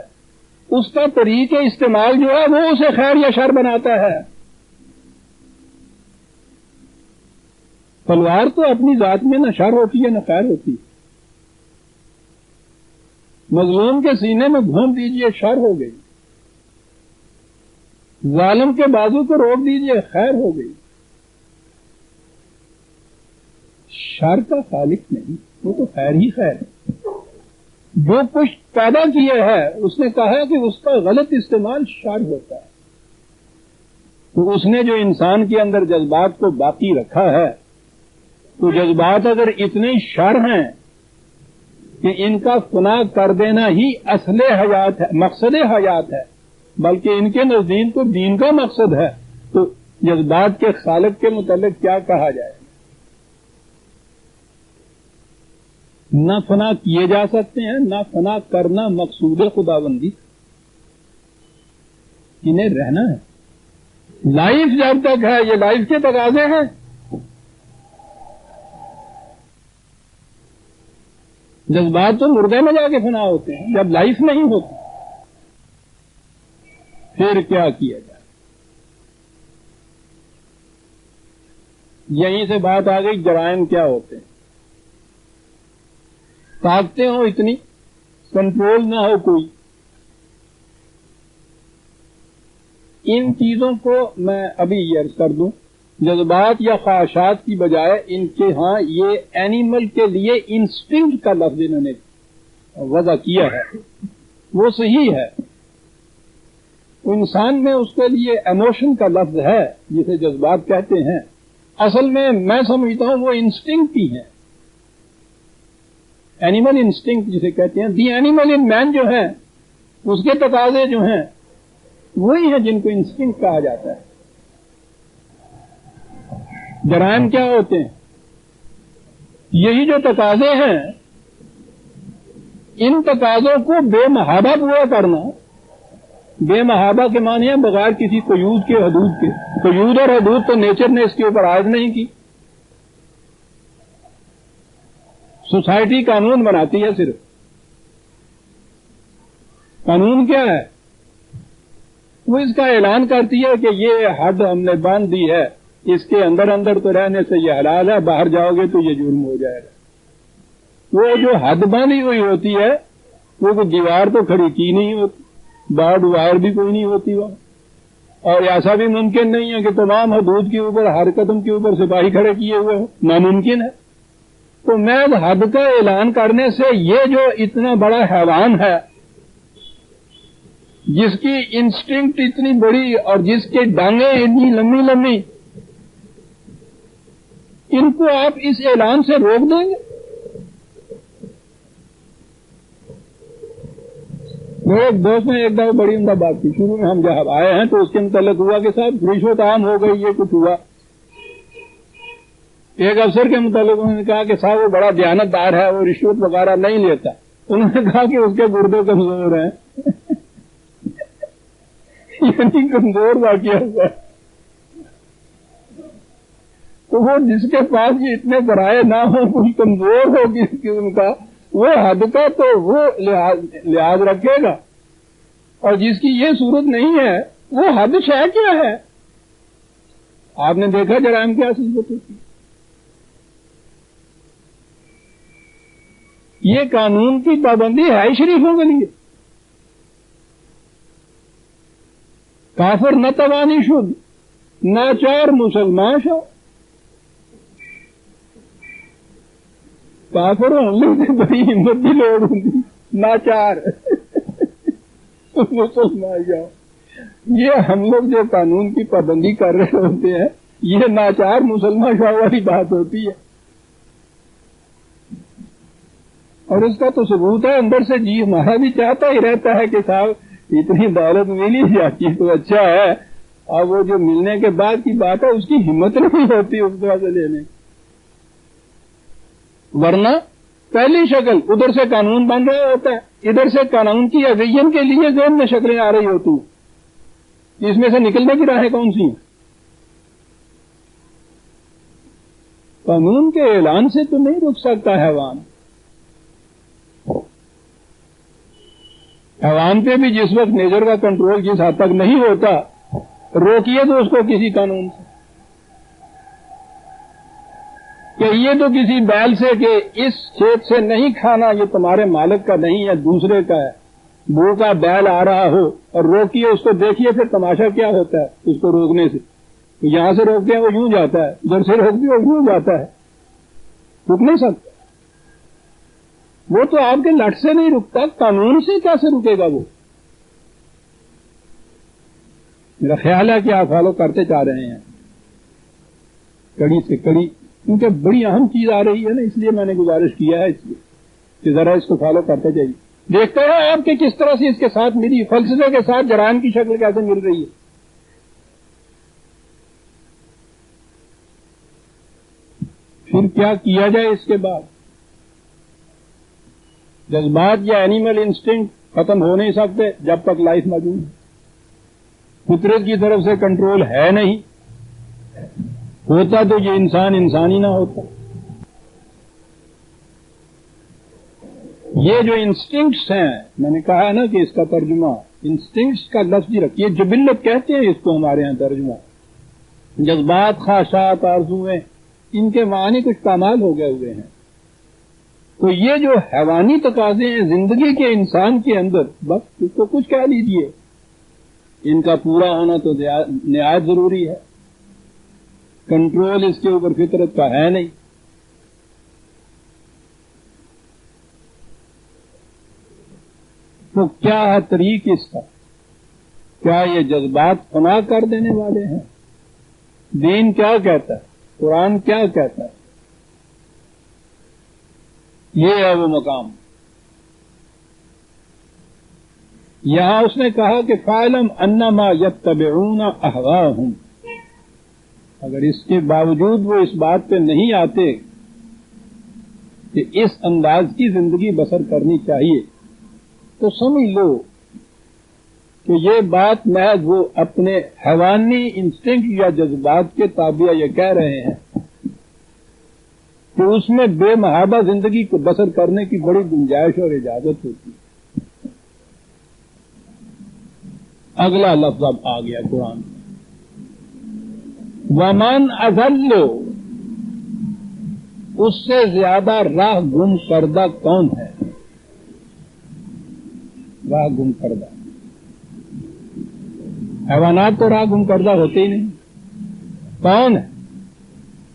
اس کا طریق استعمال جو ہے وہ اسے خیر یا شر بناتا ہے. تلوار تو اپنی ذات میں نہ شر ہوتی ہے نہ خیر ہوتی ہے. مظلوم کے سینے میں گھوم دیجئے، شر ہو گئی. ظالم کے بازو کو روک دیجئے، خیر ہو گئی. شر کا خالق نہیں، وہ تو خیر ہی خیر ہے. جو کچھ پیدا کیا ہے اس نے کہا کہ اس کا غلط استعمال شر ہوتا ہے. تو اس نے جو انسان کے اندر جذبات کو باقی رکھا ہے، تو جذبات اگر اتنے شر ہیں کہ ان کا فنا کر دینا ہی اصل حیات ہے، مقصد حیات ہے، بلکہ ان کے نزدیک تو دین کا مقصد ہے، تو جذبات کے خالق کے متعلق کیا کہا جائے؟ نہ فنا کیے جا سکتے ہیں، نہ فنا کرنا مقصود خداوندی، انہیں رہنا ہے۔ لائف جب تک ہے، یہ لائف کے تقاضے ہیں۔ جذبات تو مردے میں جا کے فنا ہوتے ہیں جب لائف نہیں ہوتی، پھر کیا کیا جائے؟ یہیں سے بات آ گئی جرائم کیا ہوتے ہیں۔ طاقتیں ہوں اتنی، کنٹرول نہ ہو کوئی، ان چیزوں کو میں ابھی عرض کر دوں، جذبات یا خواہشات کی بجائے ان کے ہاں یہ اینیمل کے لیے انسٹنکٹ کا لفظ انہوں نے وضع کیا ہے، وہ صحیح ہے۔ انسان میں اس کے لیے ایموشن کا لفظ ہے جسے جذبات کہتے ہیں، اصل میں سمجھتا ہوں وہ انسٹنکٹ ہی ہیں، اینیمل انسٹنکٹ جسے کہتے ہیں۔ دی اینیمل ان مین جو ہے، اس کے تقاضے جو ہیں وہی ہیں جن کو انسٹنکٹ کہا جاتا ہے۔ جرائم کیا ہوتے ہیں؟ یہی جو تقاضے ہیں، ان تقاضوں کو بے محابہ پورا کرنا۔ بے محابہ کے معنی ہیں بغیر کسی قیود کے، حدود کے۔ قیود اور حدود تو نیچر نے اس کے اوپر عائد نہیں کی، سوسائٹی قانون بناتی ہے صرف۔ قانون کیا ہے؟ وہ اس کا اعلان کرتی ہے کہ یہ حد ہم نے باندھ دی ہے، اس کے اندر تو رہنے سے یہ حلال ہے، باہر جاؤ گے تو یہ جرم ہو جائے گا۔ وہ جو حد باندھی ہوئی ہوتی ہے، وہ کوئی دیوار تو کھڑی کی نہیں ہوتی، بارڈ وائر بھی کوئی نہیں ہوتی وہاں، اور ایسا بھی ممکن نہیں ہے کہ تمام حدود کے اوپر ہر قدم کے اوپر سپاہی کھڑے کیے ہوئے ہوں، ناممکن ہے۔ تو میں حد کا اعلان کرنے سے یہ جو اتنا بڑا حیوان ہے، جس کی انسٹنکٹ اتنی بڑی اور جس کے ڈانگیں اتنی لمبی لمبی، ان کو آپ اس اعلان سے روک دیں گے؟ میرے ایک دوست نے ایک دفعہ بڑی عمدہ بات کی، شروع میں ہم جب آئے ہیں تو اس کے متعلق ہوا کہ صاحب رشوت عام ہو گئی، یہ کچھ ہوا۔ ایک افسر کے متعلق انہوں نے کہا کہ صاحب وہ بڑا دیانتدار ہے، وہ رشوت وغیرہ نہیں لیتا۔ انہوں نے کہا کہ اس کے گردے کمزور ہیں یعنی کمزور واقعہ ہوا۔ تو وہ جس کے پاس یہ اتنے ذرائع نہ ہو، کچھ کمزور ہو کسی قسم کا، وہ حد کا تو وہ لحاظ رکھے گا، اور جس کی یہ صورت نہیں ہے وہ حد شے کیا ہے؟ آپ نے دیکھا جرائم کیا صورت ہوتی ہے؟ یہ قانون کی پابندی ہے شریفوں کے لیے۔ کافر نہ توانی شد، ناچار مسلمان شو۔ کافر ہونے سے بڑی ہمت کی لوڑ ہوتی، ناچار مسلمان جاؤ۔ یہ ہم لوگ جو قانون کی پابندی کر رہے ہوتے ہیں، یہ ناچار مسلمان شاہ والی بات ہوتی ہے، اور اس کا تو ثبوت ہے اندر سے جی ہمارا بھی چاہتا ہی رہتا ہے کہ صاحب اتنی دولت ملی جاتی تو اچھا ہے، اور وہ جو ملنے کے بعد کی بات ہے اس کی ہمت نہیں ہوتی اس طرح سے لینے۔ ورنہ پہلی شکل ادھر سے قانون بن رہا ہوتا ہے، ادھر سے قانون کی ایویژن کے لیے ذہن میں شکلیں آ رہی ہوتی، اس میں سے نکلنے کی راہیں کون سی ہیں؟ قانون کے اعلان سے تو نہیں رک سکتا حیوان۔ حیوان پہ بھی جس وقت نیچر کا کنٹرول جس حد تک نہیں ہوتا، روکیے تو اس کو کسی قانون سے، کہ یہ تو کسی بیل سے کہ اس کھیت سے نہیں کھانا، یہ تمہارے مالک کا نہیں ہے دوسرے کا ہے، بو کا بیل آ رہا ہو اور روکیے اس کو، دیکھیے پھر تماشا کیا ہوتا ہے اس کو روکنے سے۔ یہاں سے روکتے ہیں وہ یوں جاتا ہے، ادھر سے روکتے ہیں وہ یوں جاتا ہے، رک نہیں سکتا۔ وہ تو آپ کے لٹ سے نہیں رکتا، قانون سے کیسے رکے گا وہ؟ میرا خیال ہے کہ آپ فالو کرتے جا رہے ہیں کڑی سے کڑی، کیونکہ بڑی اہم چیز آ رہی ہے نا، اس لیے میں نے گزارش کیا ہے اس لیے کہ ذرا اس کو فالو کرتے جائیے. دیکھتے ہیں آپ کہ کس طرح سے اس کے ساتھ ملی، فلسفے کے ساتھ جرائم کی شکل کیسے مل رہی ہے. پھر کیا کیا جائے اس کے بعد؟ جذبات یا اینیمل انسٹنکٹ ختم ہو نہیں سکتے جب تک لائف موجود ہے. فطرت کی طرف سے کنٹرول ہے نہیں، ہوتا تو یہ انسان ہی نہ ہوتا. یہ جو انسٹنکٹس ہیں، میں نے کہا نا کہ اس کا ترجمہ انسٹنکٹس کا لفظ ہی رکھیے، جبلت کہتے ہیں اس کو ہمارے ہاں ترجمہ. جذبات، خواہشات، آرزویں، ان کے معنی کچھ کمال ہو گئے ہوئے ہیں. تو یہ جو حیوانی تقاضے ہیں زندگی کے انسان کے اندر، بس اس کو کچھ کہہ لیجیے، ان کا پورا ہونا تو نہایت ضروری ہے. کنٹرول اس کے اوپر فطرت کا ہے نہیں. تو کیا ہے طریق اس کا؟ کیا یہ جذبات فنا کر دینے والے ہیں؟ دین کیا کہتا ہے؟ قرآن کیا کہتا ہے؟ یہ ہے وہ مقام. یہاں اس نے کہا کہ فَاعْلَمْ أَنَّمَا يَتَّبِعُونَ أَهْوَاءَهُمْ. اگر اس کے باوجود وہ اس بات پہ نہیں آتے کہ اس انداز کی زندگی بسر کرنی چاہیے، تو سمجھ لو کہ یہ بات محض وہ اپنے حیوانی انسٹنکٹ یا جذبات کے تابع یہ کہہ رہے ہیں کہ اس میں بے محابہ زندگی کو بسر کرنے کی بڑی گنجائش اور اجازت ہوتی ہے. اگلا لفظ اب آ گیا قرآن میں، وَمَنْ أَضَلُّ. اس سے زیادہ راہ گم کردہ کون ہے؟ راہ گم کردہ حیوانات تو راہ گم کردہ ہوتے ہی نہیں. کون ہے؟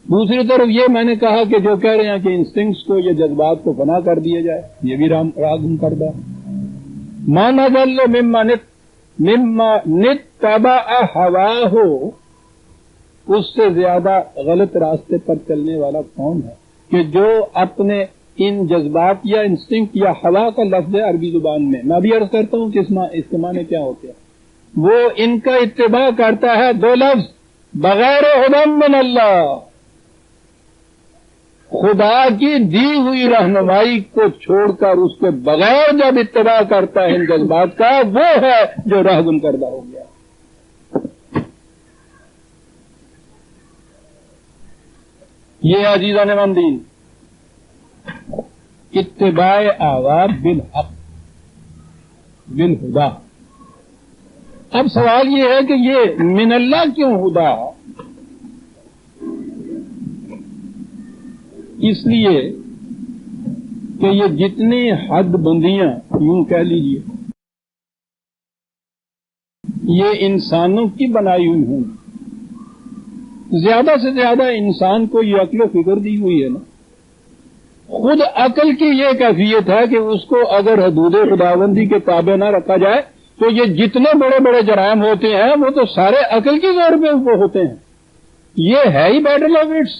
دوسری طرف یہ میں نے کہا کہ جو کہہ رہے ہیں کہ انسٹنکٹس کو، یہ جذبات کو فنا کر دیا جائے، یہ بھی راہ گم کردہ. مَنْ أَضَلُّ مِمَّنِ اتَّبَعَ هَوَاهُ. اس سے زیادہ غلط راستے پر چلنے والا کون ہے کہ جو اپنے ان جذبات یا انسٹنکٹ یا ہوا کا لفظ ہے عربی زبان میں، میں بھی عرض کرتا ہوں کہ اس کے معنی کیا ہوتے ہیں. وہ ان کا اتباع کرتا ہے دو لفظ، بغیر ہدی من اللہ. خدا کی دی ہوئی رہنمائی کو چھوڑ کر اس کے بغیر جب اتباع کرتا ہے ان جذبات کا، وہ ہے جو راہ گم کردہ ہو گیا. یہ عزیزان مندین اتباع آوا بالحق بالہدا. اب سوال یہ ہے کہ یہ من اللہ کیوں ہدا؟ اس لیے کہ یہ جتنی حد بندیاں یوں کہہ لیجیے یہ انسانوں کی بنائی ہوئی ہوں. زیادہ سے زیادہ انسان کو یہ عقل و فکر دی ہوئی ہے نا. خود عقل کی یہ کیفیت ہے کہ اس کو اگر حدود خداوندی کے تابع نہ رکھا جائے تو یہ جتنے بڑے بڑے جرائم ہوتے ہیں وہ تو سارے عقل کی زور پہ وہ ہوتے ہیں. یہ ہے ہی بیٹل آف اٹس.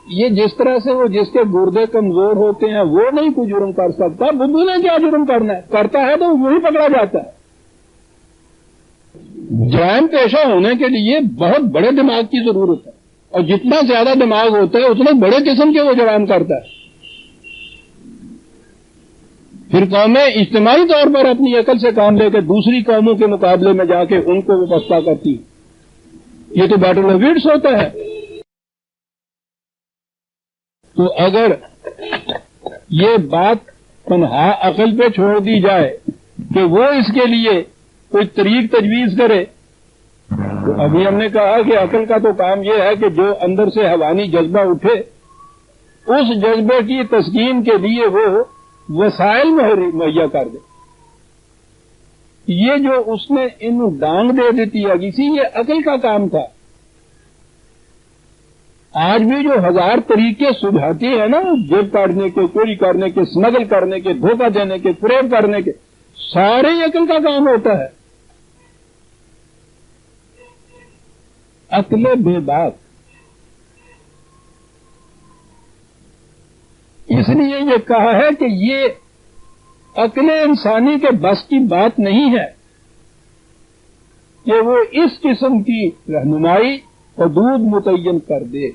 یہ جس طرح سے وہ جس کے گردے کمزور ہوتے ہیں وہ نہیں کوئی جرم کر سکتا، بدھو نے کیا جرم کرنا ہے، کرتا ہے تو وہی پکڑا جاتا ہے. جرائم پیشہ ہونے کے لیے بہت بڑے دماغ کی ضرورت ہے، اور جتنا زیادہ دماغ ہوتا ہے اتنے بڑے قسم کے وہ جرائم کرتا ہے. پھر قومیں اجتماعی طور پر اپنی عقل سے کام لے کے دوسری قوموں کے مقابلے میں جا کے ان کو وہ پستا کرتی. یہ تو بیٹل آف وڈس ہوتا ہے. تو اگر یہ بات تنہا عقل پہ چھوڑ دی جائے کہ وہ اس کے لیے کوئی طریق تجویز کرے، تو ابھی ہم نے کہا کہ عقل کا تو کام یہ ہے کہ جو اندر سے حیوانی جذبہ اٹھے اس جذبے کی تسکین کے لیے وہ وسائل مہیا کر دے. یہ جو اس نے ان ڈانگ دے دیتی ہے اسی یہ عقل کا کام تھا. آج بھی جو ہزار طریقے سجھاتی ہے نا جیب کاٹنے کے، چوری کرنے کے، اسمگل کرنے کے، دھوکہ دینے کے، فریب کرنے کے، سارے عقل کا کام ہوتا ہے. عقل بے باک. اس لیے یہ کہا ہے کہ یہ عقل انسانی کے بس کی بات نہیں ہے کہ وہ اس قسم کی رہنمائی حدود متعین کر دے.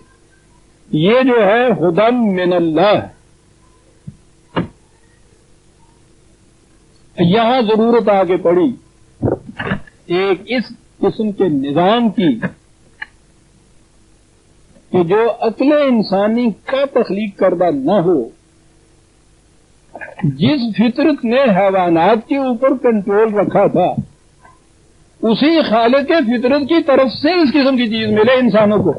یہ جو ہے ہدی من اللہ. یہاں ضرورت آگے پڑی ایک اس قسم کے نظام کی کہ جو عقل انسانی کا تخلیق کردہ نہ ہو. جس فطرت نے حیوانات کے اوپر کنٹرول رکھا تھا اسی خالق فطرت کی طرف سے اس قسم کی چیز ملے انسانوں کو.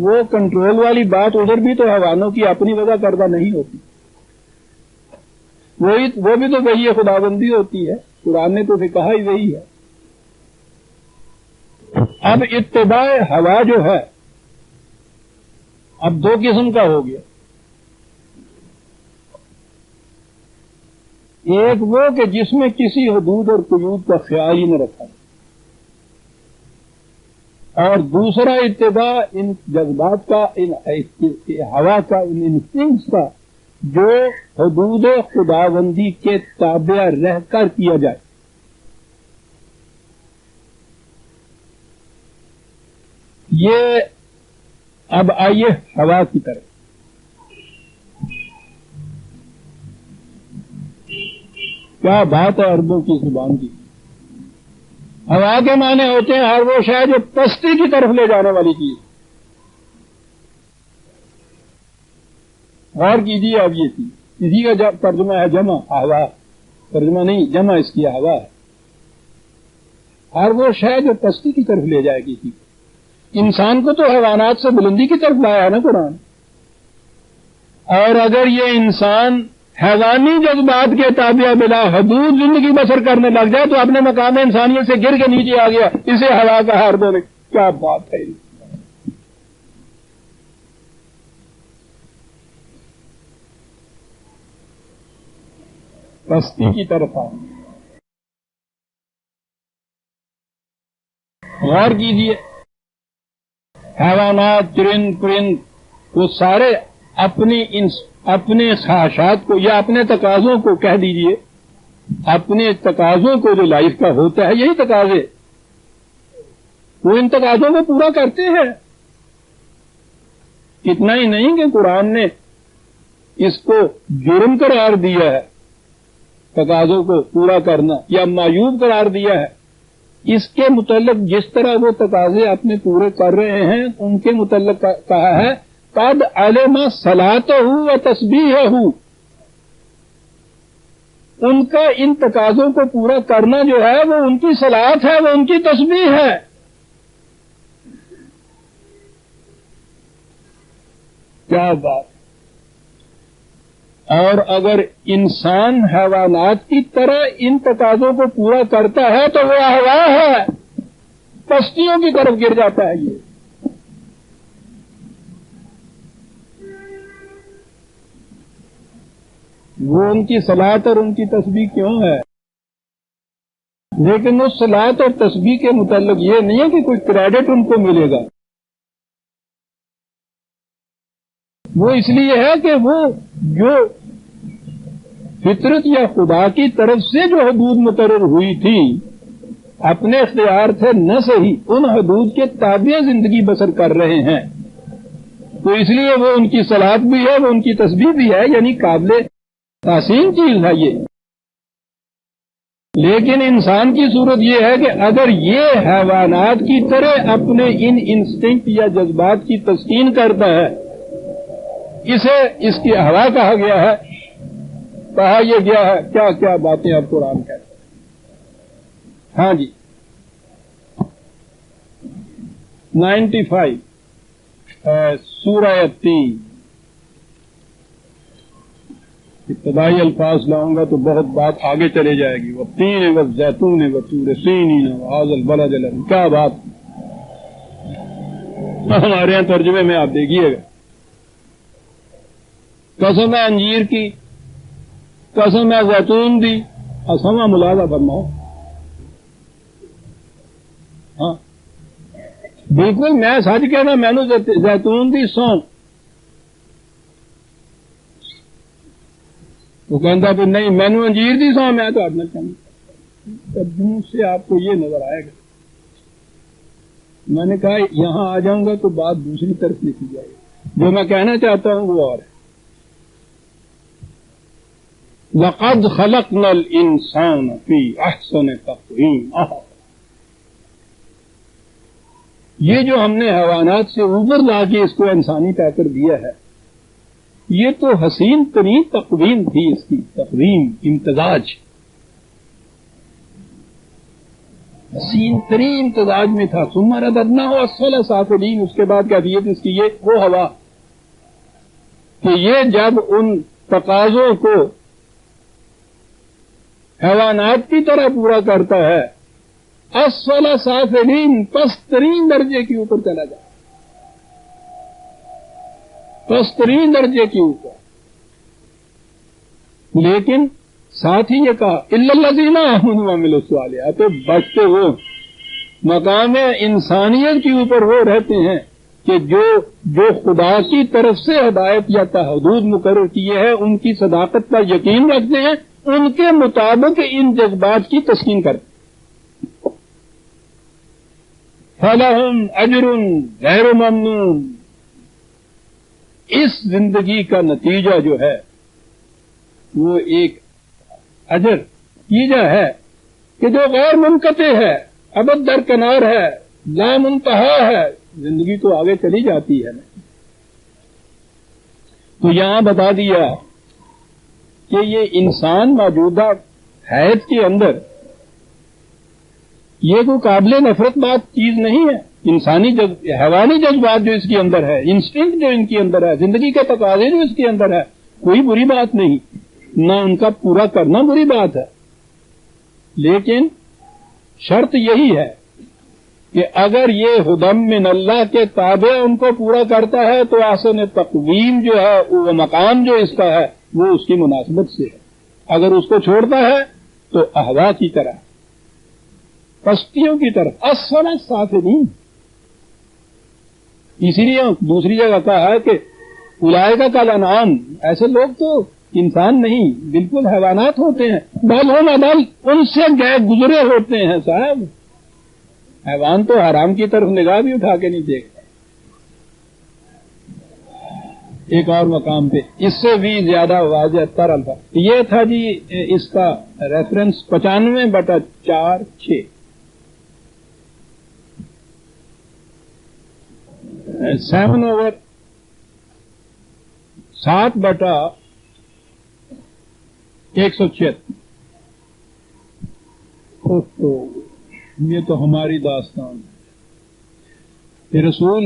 وہ کنٹرول والی بات ادھر بھی تو حیوانوں کی اپنی وجہ کردہ نہیں ہوتی. وہ بھی تو وہی خدابندی ہوتی ہے. قرآن نے تو کہا ہی وہی ہے. اب اتباع ہوا جو ہے اب دو قسم کا ہو گیا. ایک وہ کہ جس میں کسی حدود اور قیود کا خیال ہی نہ رکھا, اور دوسرا اتباع ان جذبات کا, ان ہوا کا, ان انسٹنکٹس کا جو حدود خداوندی کے تابع رہ کر کیا جائے. یہ اب آئیے ہوا کی طرف. کیا بات ہے عربوں کی زبان کی. ہوا کے معنی ہوتے ہیں ہر وہ شے جو پستی کی طرف لے جانے والی چیز. غور کیجیے اب یہ چیز. اسی کا ترجمہ ہے جمع ہوا. ترجمہ نہیں, جمع اس کی ہوا ہے. ہر وہ شے جو پستی کی طرف لے جائے کسی کو. انسان کو تو حیوانات سے بلندی کی طرف لایا ہے نا قرآن. اور اگر یہ انسان حیوانی جذبات کے تابع بلا حدود زندگی بسر کرنے لگ جائے تو اپنے مقام انسانیت سے گر کے نیچے آ گیا. اسے ہوا کا ہار دو. کیا بات ہے. پستی کی طرف آ. غور کیجیے. حیوانات, چرند پرند, وہ سارے اپنے خواہشات کو یا اپنے تقاضوں کو کہہ دیجئے, اپنے تقاضوں کو جو لائف کا ہوتا ہے یہی تقاضے, وہ ان تقاضوں کو پورا کرتے ہیں. اتنا ہی نہیں کہ قرآن نے اس کو جرم قرار دیا ہے تقاضوں کو پورا کرنا, یا معیوب قرار دیا ہے. اس کے متعلق جس طرح وہ تقاضے اپنے پورے کر رہے ہیں ان کے متعلق کہا ہے قد علم صلاتہ و تسبیحہ. ان کا ان تقاضوں کو پورا کرنا جو ہے وہ ان کی صلات ہے, وہ ان کی تسبیح ہے. کیا بات. اور اگر انسان حیوانات کی طرح ان تقاضوں کو پورا کرتا ہے تو وہ ہوا ہے, پستیوں کی طرف گر جاتا ہے. یہ وہ ان کی صلات اور ان کی تسبیح کیوں ہے. لیکن اس صلات اور تسبیح کے متعلق یہ نہیں ہے کہ کوئی کریڈٹ ان کو ملے گا. وہ اس لیے ہے کہ وہ جو فطرت یا خدا کی طرف سے جو حدود مقرر ہوئی تھی اپنے اختیار سے نہ صحیح ان حدود کے تابع زندگی بسر کر رہے ہیں. تو اس لیے وہ ان کی صلات بھی ہے, وہ ان کی تسبیح بھی ہے, یعنی قابل تحسین چیز ہے یہ. لیکن انسان کی صورت یہ ہے کہ اگر یہ حیوانات کی طرح اپنے ان انسٹنکٹ یا جذبات کی تسکین کرتا ہے, اسے اس کی ہوا کہا گیا ہے. کہا یہ گیا ہے کیا کیا باتیں اب قرآن کہتے ہیں. ہاں جی 95 سورہ 3. ابتدائی الفاظ لاؤں گا تو بہت بات آگے چلے جائے گی. وہ تین و زیتون و طور سینین وهذا البلد الامین. کیا بات. ہمارے یہاں ترجمے میں آپ دیکھیے گا. قسم ہے انجیر کی, قسم ہے زیتون دی. اسما ملازہ فرماؤ. ہاں بالکل میں سچ کہنا مینو زیتون دی سو وہ کہتا پھر نہیں مینو انجیر دی سو میں تو اپنا چاہوں ترجمے سے آپ کو یہ نظر آئے گا. میں نے کہا یہاں آ جاؤں گا تو بات دوسری طرف لکھی جائے گی. جو میں کہنا چاہتا ہوں وہ اور ہے. لقد خلقنا الانسان فی احسن تقویم. یہ جو ہم نے حیوانات سے اوپر لا کے اس کو انسانی پیکر دیا ہے یہ تو حسین ترین تقویم تھی. اس کی تقویم امتزاج حسین ترین امتزاج میں تھا. ثم رددناہ اسفل سافلین. اس کے بعد کیفیت اس کی یہ وہ ہوا کہ یہ جب ان تقاضوں کو حیوانات کی طرح پورا کرتا ہے اسفل سافلین پسترین درجے کے اوپر چلا جائے. پسترین درجے کے اوپر. لیکن ساتھ ہی یہ کہا الا الذین آمنوا وعملوا الصالحات. بچتے وہ مقام انسانیت کے اوپر وہ رہتے ہیں کہ جو خدا کی طرف سے ہدایت یا حدود مقرر کیے ہیں ان کی صداقت پر یقین رکھتے ہیں ان کے مطابق ان جذبات کی تسکین کرتے ہیں. فَلَهُمْ أَجْرٌ غَيْرُ مَمْنُونٍ. اس زندگی کا نتیجہ جو ہے وہ ایک اجر نتیجہ ہے کہ جو غیر منقطع ہے ابد درکنار ہے لا منتہا ہے. زندگی تو آگے چلی جاتی ہے. تو یہاں بتا دیا کہ یہ انسان موجودہ حیات کے اندر یہ کوئی قابل نفرت بات چیز نہیں ہے. انسانی حیوانی جذبات جو اس کے اندر ہے انسٹنکٹ جو ان کے اندر ہے زندگی کے تقاضے جو اس کے اندر ہے کوئی بری بات نہیں. نہ ان کا پورا کرنا بری بات ہے. لیکن شرط یہی ہے کہ اگر یہ ہدم من اللہ کے تابع ان کو پورا کرتا ہے تو احسن تقویم جو ہے وہ مقام جو اس کا ہے وہ اس کی مناسبت سے ہے. اگر اس کو چھوڑتا ہے تو احوا کی طرح پستیوں کی طرف اسفل سافلین. اسی لیے دوسری جگہ کہا ہے کہ اولئک کالانعام. ایسے لوگ تو انسان نہیں بالکل حیوانات ہوتے ہیں. بل ہم اضل ان سے گئے گزرے ہوتے ہیں صاحب. حیوان تو حرام کی طرف نگاہ بھی اٹھا کے نہیں دیکھتا. ایک اور مقام پہ اس سے بھی زیادہ واضح تر الفاظ یہ تھا جی اس کا ریفرنس 95/4/6 7/176. یہ تو ہماری داستان ہے. رسول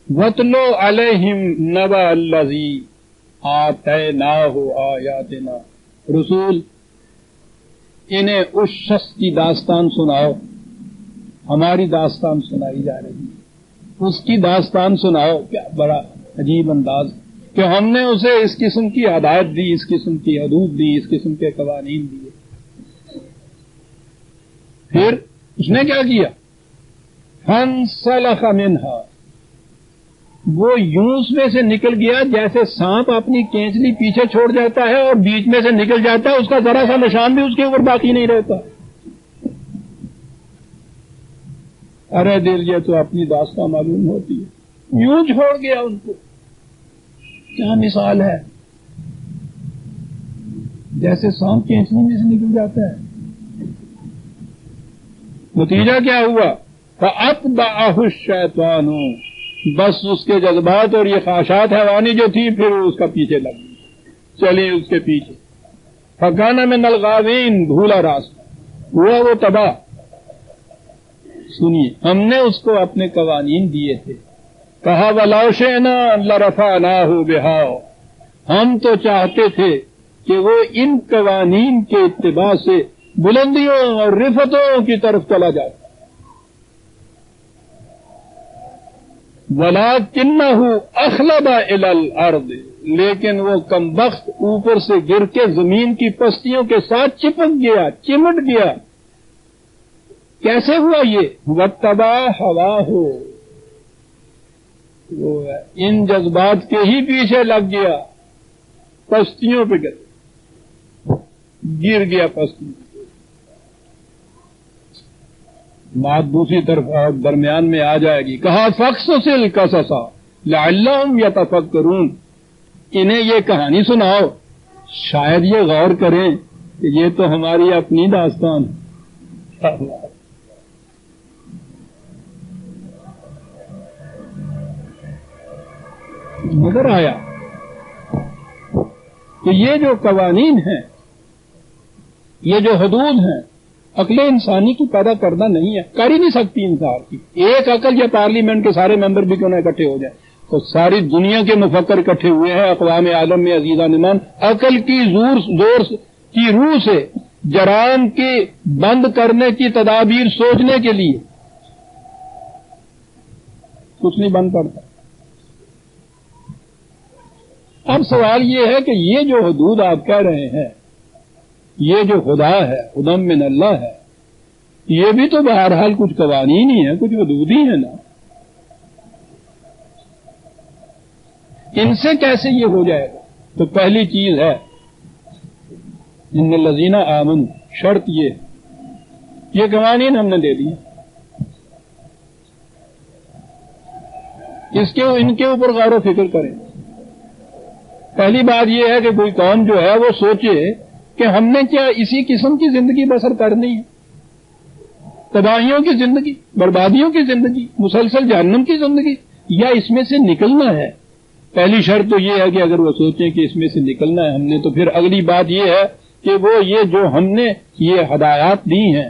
وَاتْلُ عَلَيْهِمْ نَبَأَ الَّذِي آتَيْنَاهُ آيَاتِنَا. رسول انہیں اس شخص کی داستان سناؤ. ہماری داستان سنائی جا رہی ہے. اس کی داستان سناؤ. کیا بڑا عجیب انداز کہ ہم نے اسے اس قسم کی ہدایت دی اس قسم کی حدود دی اس قسم کے قوانین دیے. پھر اس نے کیا کیا فَانْسَلَخَ مِنْهَا. وہ یوں اس میں سے نکل گیا جیسے سانپ اپنی کینچلی پیچھے چھوڑ جاتا ہے اور بیچ میں سے نکل جاتا ہے اس کا ذرا سا نشان بھی اس کے اوپر باقی نہیں رہتا. ارے دل یہ تو اپنی داستان معلوم ہوتی ہے. یوں چھوڑ گیا ان کو. کیا مثال ہے جیسے سانپ کینچلی میں سے نکل جاتا ہے. نتیجہ کیا ہوا فَأَتْبَعَهُ الشَّيْطَانُ. بس اس کے جذبات اور یہ خواہشات حیوانی جو تھی پھر اس کا پیچھے لگ گئی. چلی اس کے پیچھے. فَكَانَ مِنَ الْغَاوِينَ. بھولا راستہ ہوا وہ تباہ. سنیے ہم نے اس کو اپنے قوانین دیے تھے. کہا وَلَوْ شِئْنَا لَرَفَعْنَاهُ بِهَا. ہم تو چاہتے تھے کہ وہ ان قوانین کے اتباع سے بلندیوں اور رفتوں کی طرف چلا جاتا. وَلَكِنَّهُ أَخْلَدَ إِلَى الْأَرْضِ. لیکن وہ کمبخت اوپر سے گر کے زمین کی پستیوں کے ساتھ چپک گیا چمٹ گیا. کیسے ہوا یہ وَاتَّبَعَ هَوَاهُ، وہ ان جذبات کے ہی پیچھے لگ گیا، پستیوں پہ گر گیا پستی. بات دوسری طرف درمیان میں آ جائے گی. کہا فَقْصُصِ الْقَصَصَ لَعَلَّهُمْ يَتَفَكَّرُونَ، انہیں یہ کہانی سناؤ شاید یہ غور کریں کہ یہ تو ہماری اپنی داستان ہے. نظر آیا کہ یہ جو قوانین ہیں، یہ جو حدود ہیں، عقل انسانی کی پیدا کرنا نہیں ہے، کر ہی نہیں سکتی انسان کی. ایک عقل یا پارلیمنٹ کے سارے ممبر بھی کیوں نہ اکٹھے ہو جائیں، تو ساری دنیا کے مفکر اکٹھے ہوئے ہیں اقوام عالم میں عزیزان ایمان، عقل کی زور کی روح سے جرائم کی بند کرنے کی تدابیر سوچنے کے لیے. کچھ نہیں بند پڑتا. اب سوال یہ ہے کہ یہ جو حدود آپ کہہ رہے ہیں، یہ جو خدا ہے، خدا من اللہ ہے، یہ بھی تو بہرحال کچھ قوانین ہی ہیں، کچھ حدود ہی ہیں نا. ان سے کیسے یہ ہو جائے گا؟ تو پہلی چیز ہے ان الذین آمنوا، شرط یہ قوانین ہم نے دے دیے، ان کے اوپر غور و فکر کریں. پہلی بات یہ ہے کہ کوئی قوم جو ہے وہ سوچے کہ ہم نے کیا اسی قسم کی زندگی بسر کرنی ہے، تباہیوں کی زندگی، بربادیوں کی زندگی، مسلسل جہنم کی زندگی، یا اس میں سے نکلنا ہے. پہلی شرط تو یہ ہے کہ اگر وہ سوچیں کہ اس میں سے نکلنا ہے ہم نے، تو پھر اگلی بات یہ ہے کہ وہ یہ جو ہم نے یہ ہدایات دی ہیں،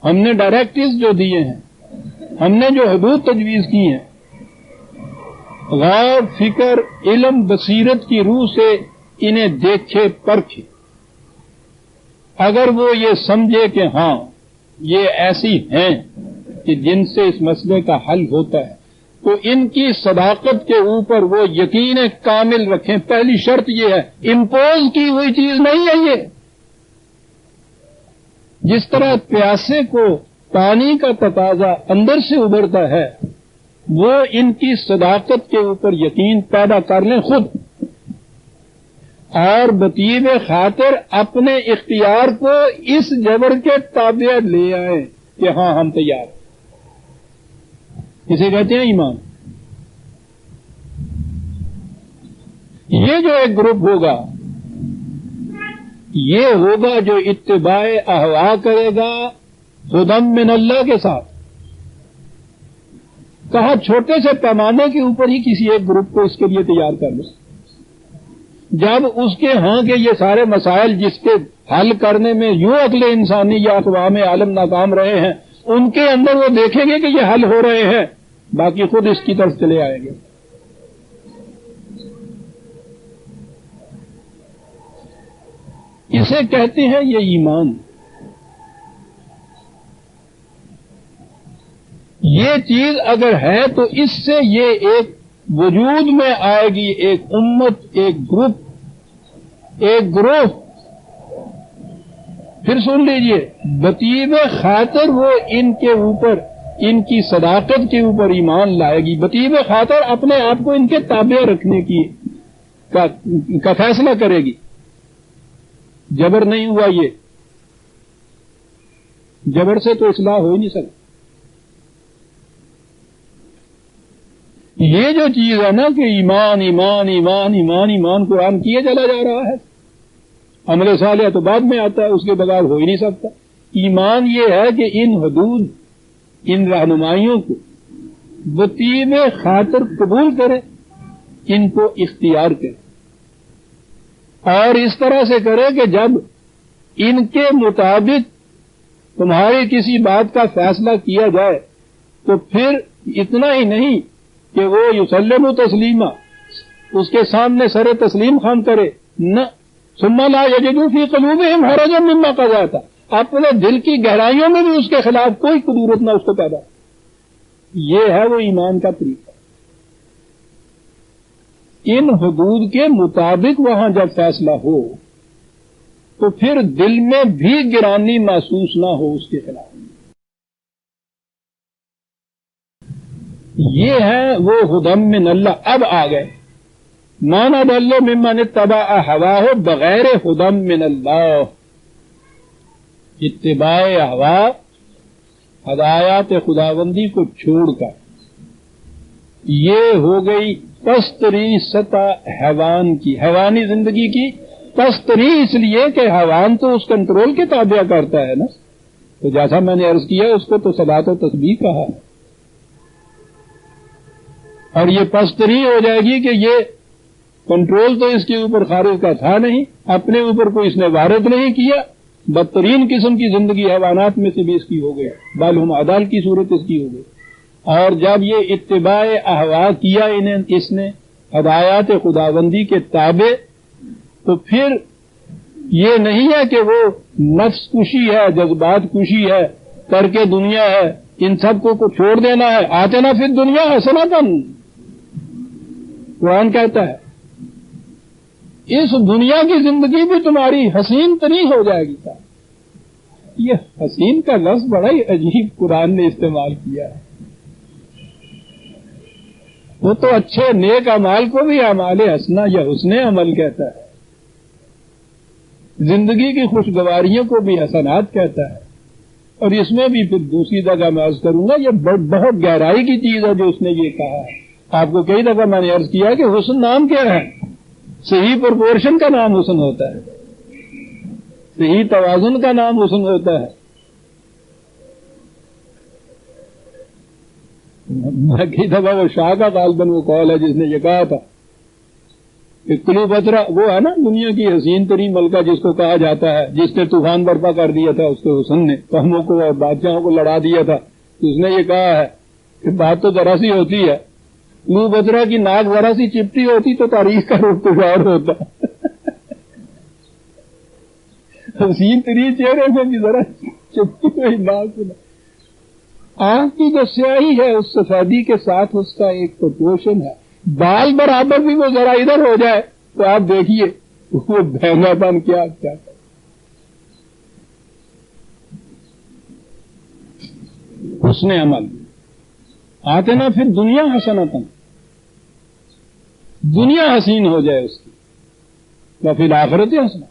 ہم نے ڈائریکٹیوز جو دیے ہیں، ہم نے جو حدود تجویز کی ہیں، غور فکر علم بصیرت کی روح سے انہیں دیکھے پرکھے. اگر وہ یہ سمجھے کہ ہاں یہ ایسی ہیں کہ جن سے اس مسئلے کا حل ہوتا ہے، تو ان کی صداقت کے اوپر وہ یقین کامل رکھیں. پہلی شرط یہ ہے، امپوز کی ہوئی چیز نہیں ہے یہ. جس طرح پیاسے کو پانی کا تقاضا اندر سے ابھرتا ہے، وہ ان کی صداقت کے اوپر یقین پیدا کر لیں خود، اور بطیب خاطر اپنے اختیار کو اس جبر کے تابع لے آئیں کہ ہاں ہم تیار ہیں. اسے کہتے ہیں ایمان. یہ جو ایک گروپ ہوگا، یہ ہوگا جو اتباع احوا کرے گا خدا من اللہ کے ساتھ. کہا چھوٹے سے پیمانے کے اوپر ہی کسی ایک گروپ کو اس کے لیے تیار کر لو. جب اس کے ہاں کے یہ سارے مسائل جس کے حل کرنے میں یوں عقل انسانی یا اقوام عالم ناکام رہے ہیں، ان کے اندر وہ دیکھیں گے کہ یہ حل ہو رہے ہیں، باقی خود اس کی طرف چلے آئیں گے. اسے کہتے ہیں یہ ایمان. یہ چیز اگر ہے تو اس سے یہ ایک وجود میں آئے گی، ایک امت، ایک گروپ، ایک گروہ. پھر سن لیجئے، بطیب خاطر وہ ان کے اوپر، ان کی صداقت کے اوپر ایمان لائے گی. بطیب خاطر اپنے آپ کو ان کے تابع رکھنے کا فیصلہ کرے گی. جبر نہیں ہوا، یہ جبر سے تو اصلاح ہو ہی نہیں سکتی. یہ جو چیز ہے نا کہ ایمان ایمان ایمان ایمان ایمان قرآن کیے چلا جا رہا ہے، عمل صالح تو بعد میں آتا ہے، اس کے بغیر ہو ہی نہیں سکتا. ایمان یہ ہے کہ ان حدود، ان رہنمائیوں کو بطیب خاطر قبول کرے، ان کو اختیار کرے، اور اس طرح سے کرے کہ جب ان کے مطابق تمہاری کسی بات کا فیصلہ کیا جائے تو پھر اتنا ہی نہیں کہ وہ یسلم تسلیما، اس کے سامنے سر تسلیم خم کرے، نہ ثم لا یجدوا فی قلوبہم حرجا مما قضیت، اپنے دل کی گہرائیوں میں بھی اس کے خلاف کوئی قدورت نہ اس کو پیدا. یہ ہے وہ ایمان کا طریقہ. ان حدود کے مطابق وہاں جب فیصلہ ہو تو پھر دل میں بھی گرانی محسوس نہ ہو اس کے خلاف. یہ ہے وہ ہدم من اللہ. اب آ گئے من اضل ممن اتبع ہواہ بغیر ہدم من اللہ. اتباع ہوا ہدایات خداوندی کو چھوڑ کر یہ ہو گئی پستری سطح حیوان کی، حیوانی زندگی کی. پستری اس لیے کہ حیوان تو اس کنٹرول کے تابع کرتا ہے نا. تو جیسا میں نے عرض کیا اس کو تو صلاۃ و تسبیح کہا ہے. اور یہ پستری ہو جائے گی کہ یہ کنٹرول تو اس کے اوپر خارج کا تھا نہیں، اپنے اوپر کوئی اس نے وارد نہیں کیا. بدترین قسم کی زندگی حیوانات میں سے بھی اس کی ہو گئی، بالہم عدال کی صورت اس کی ہو گئی. اور جب یہ اتباع احوا کیا اس نے ہدایات خداوندی کے تابع، تو پھر یہ نہیں ہے کہ وہ نفس کشی ہے، جذبات کشی ہے، کر کے دنیا ہے، ان سب کو چھوڑ دینا ہے. آتنا فی الدنیا حسنۃ، قرآن کہتا ہے اس دنیا کی زندگی بھی تمہاری حسین ترین ہو جائے گی. یہ حسین کا لفظ بڑا ہی عجیب قرآن نے استعمال کیا ہے. وہ تو اچھے نیک اعمال کو بھی اعمال حسنہ یا حسن عمل کہتا ہے، زندگی کی خوشگواریوں کو بھی حسنات کہتا ہے. اور اس میں بھی پھر دوسری جگہ میں عرض کروں گا یہ بہت گہرائی کی چیز ہے جو اس نے یہ کہا ہے. آپ کو کئی دفعہ میں نے عرض کیا کہ حسن نام کیا ہے؟ صحیح پرپورشن کا نام حسن ہوتا ہے، صحیح توازن کا نام حسن ہوتا ہے. میں کئی دفعہ وہ شاہ کا غالباً وہ قول ہے جس نے یہ کہا تھا کہ کلیوپترا وہ ہے نا دنیا کی حسین ترین ملکہ جس کو کہا جاتا ہے، جس نے طوفان برپا کر دیا تھا اس کے حسن نے قوموں کو اور بادشاہوں کو لڑا دیا تھا. تو اس نے یہ کہا ہے کہ بات تو ذرا سی ہوتی ہے، کلیوپترا کی ناک ذرا سی چپٹی ہوتی تو تاریخ کا رخ کچھ اور ہوتا. حسین ترین چہرے میں بھی ذرا چپٹی ہوئی ناک، آنکھ کی جو سیاہی ہے اس سفیدی کے ساتھ اس کا ایک پروپورشن ہے. بال برابر بھی وہ ذرا ادھر ہو جائے تو آپ دیکھیے وہ بہنگا پن کیا حسن عمل. آتے نا پھر دنیا حسنۃ، دنیا حسین ہو جائے اس کی، تو پھر آخرت حسنہ،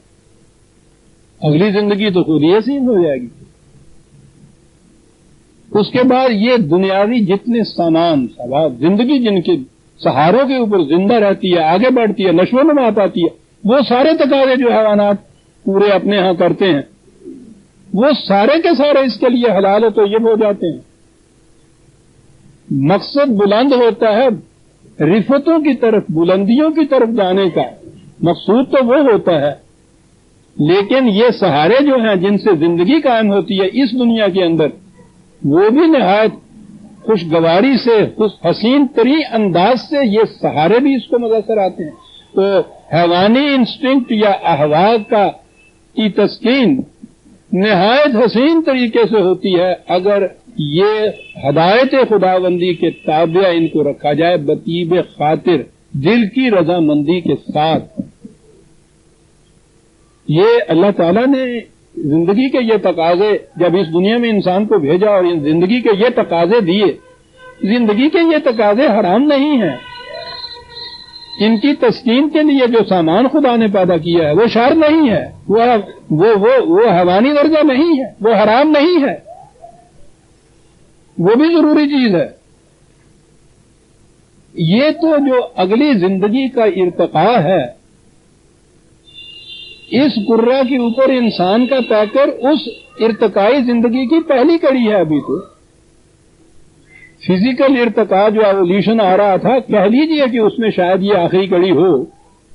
اگلی زندگی تو خود ہی حسین ہو جائے گی. اس کے بعد یہ دنیاوی جتنے سامان ثواب زندگی جن کے سہاروں کے اوپر زندہ رہتی ہے، آگے بڑھتی ہے، نشو و نما پاتی ہے، وہ سارے تقاضے جو حیوانات پورے اپنے ہاں کرتے ہیں وہ سارے کے سارے اس کے لیے حلال و طیب ہو جاتے ہیں. مقصد بلند ہوتا ہے، رفتوں کی طرف، بلندیوں کی طرف جانے کا مقصود تو وہ ہوتا ہے، لیکن یہ سہارے جو ہیں جن سے زندگی قائم ہوتی ہے اس دنیا کے اندر، وہ بھی نہایت خوشگواری سے حسین ترین انداز سے یہ سہارے بھی اس کو میسر آتے ہیں. تو حیوانی انسٹنکٹ یا احوا کی تسکین نہایت حسین طریقے سے ہوتی ہے اگر یہ ہدایت خداوندی کے تابع ان کو رکھا جائے بطیب خاطر، دل کی رضامندی کے ساتھ. یہ اللہ تعالیٰ نے زندگی کے یہ تقاضے جب اس دنیا میں انسان کو بھیجا اور زندگی کے یہ تقاضے دیے، زندگی کے یہ تقاضے حرام نہیں ہیں. ان کی تسکین کے لیے جو سامان خدا نے پیدا کیا ہے وہ شر نہیں ہے، وہ حیوانی درجہ نہیں ہے، وہ حرام نہیں ہے، وہ بھی ضروری چیز ہے. یہ تو جو اگلی زندگی کا ارتقاء ہے، اس قرہ کے اوپر انسان کا پیکر اس ارتقائی زندگی کی پہلی کڑی ہے. ابھی تو فزیکل ارتقاء جو ایولیوشن آ رہا تھا، کہہ لیجیے کہ اس میں شاید یہ آخری کڑی ہو،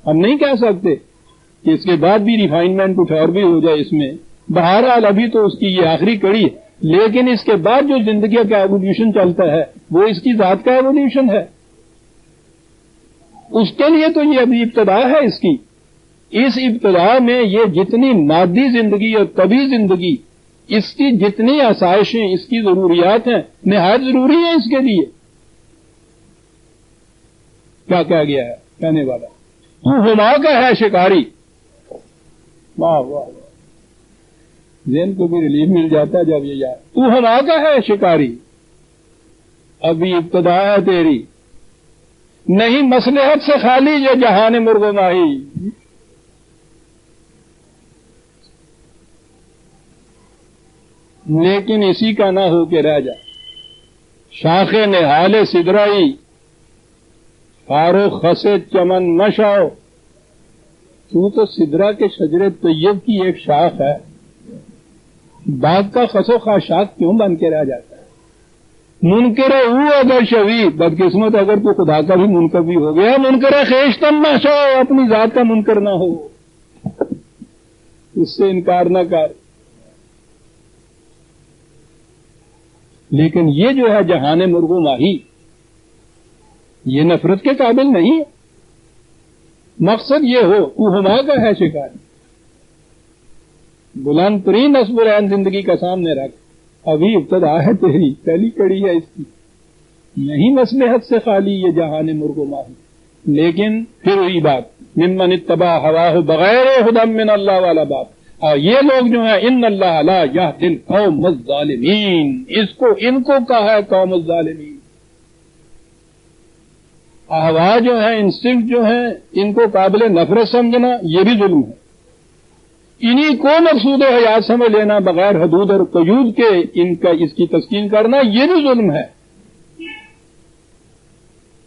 ہم نہیں کہہ سکتے کہ اس کے بعد بھی ریفائنمنٹ کچھ اور بھی ہو جائے اس میں. بہرحال ابھی تو اس کی یہ آخری کڑی ہے، لیکن اس کے بعد جو زندگی کا ایولیوشن چلتا ہے وہ اس کی ذات کا ایولیوشن ہے. اس کے لیے تو یہ ابھی ابتدا ہے اس کی. اس ابتدا میں یہ جتنی مادی زندگی اور طبعی زندگی، اس کی جتنی آسائشیں، اس کی ضروریات ہیں، نہایت ضروری ہیں اس کے لیے. کیا کہا گیا ہے کہنے والا؟ تو ہما کا ہے شکاری. واہ واہ. ذہن کو بھی ریلیف مل جاتا ہے جب یہ یاد تو ہما کا ہے شکاری، ابھی ابتدا ہے تیری، نہیں مصلحت سے خالی یہ جہان مرغ و ماہی۔ لیکن اسی کا نہ ہو کے رہ جا، شاخ نہال سدرائی، فاروق خسے چمن مشاؤ، تو سدرا کے شجر طیب کی ایک شاخ ہے، باغ کا خسو خاشاک کیوں بن کے رہ جاتا ہے؟ منکر ہو اگر شوی، بدقسمت اگر تو خدا کا بھی منکر بھی ہو گیا، منکر خیشتن مشاؤ، اپنی ذات کا منکر نہ ہو، اس سے انکار نہ کر۔ لیکن یہ جو ہے جہان مرغ و ماہی، یہ نفرت کے قابل نہیں ہے۔ مقصد یہ ہو تو ہما کا ہے شکاری، بلند ترین نصب العین زندگی کا سامنے رکھ، ابھی ابتدا ہے تیری، پہلی کڑی ہے اس کی، نہیں مصلحت سے خالی یہ جہان مرغ و ماہی۔ لیکن پھر وہی بات، ممن اتبع ہواہ بغیر ہدی من اللہ والا بات، اور یہ لوگ جو ہیں ان اللہ لا یہدی القوم الظالمین، ان کو کہا ہے قوم الظالمین۔ احوا جو ہیں، انسٹنکٹ جو ہیں، ان کو قابل نفرت سمجھنا یہ بھی ظلم ہے، انہی کو مقصود حیات سمجھ لینا بغیر حدود اور قیود کے اس کی تسکین کرنا یہ بھی ظلم ہے۔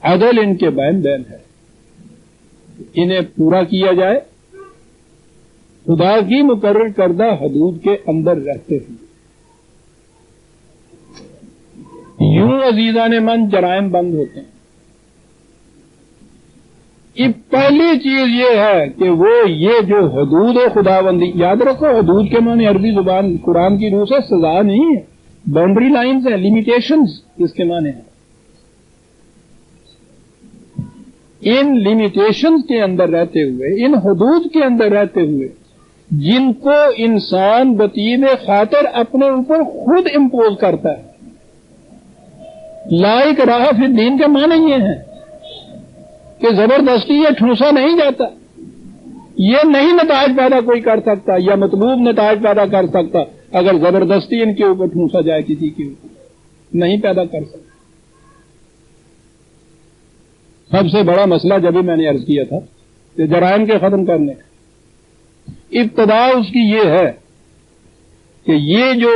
عدل ان کے بین بین ہے، انہیں پورا کیا جائے خدا کی مقرر کردہ حدود کے اندر رہتے ہوئے۔ یوں عزیزان من جرائم بند ہوتے ہیں۔ پہلی چیز یہ ہے کہ وہ یہ جو حدود خداوندی، یاد رکھو حدود کے معنی عربی زبان قرآن کی روح سے سزا نہیں ہے، باؤنڈری لائنز ہیں، لمیٹیشنز اس کے معنی ہیں۔ ان لمیٹیشنز کے اندر رہتے ہوئے، ان حدود کے اندر رہتے ہوئے، جن کو انسان بطیب خاطر اپنے اوپر خود امپوز کرتا ہے۔ لا اکراہ فی الدین کے معنی یہ ہیں کہ زبردستی یہ ٹھونسا نہیں جاتا، یہ نہیں نتائج پیدا کوئی کر سکتا یا مطلوب نتائج پیدا کر سکتا اگر زبردستی ان کے اوپر ٹھونسا جائے، کسی کے اوپر نہیں پیدا کر سکتا۔ سب سے بڑا مسئلہ جب بھی میں نے عرض کیا تھا کہ جرائم کے ختم کرنے کا ابتدا اس کی یہ ہے کہ یہ جو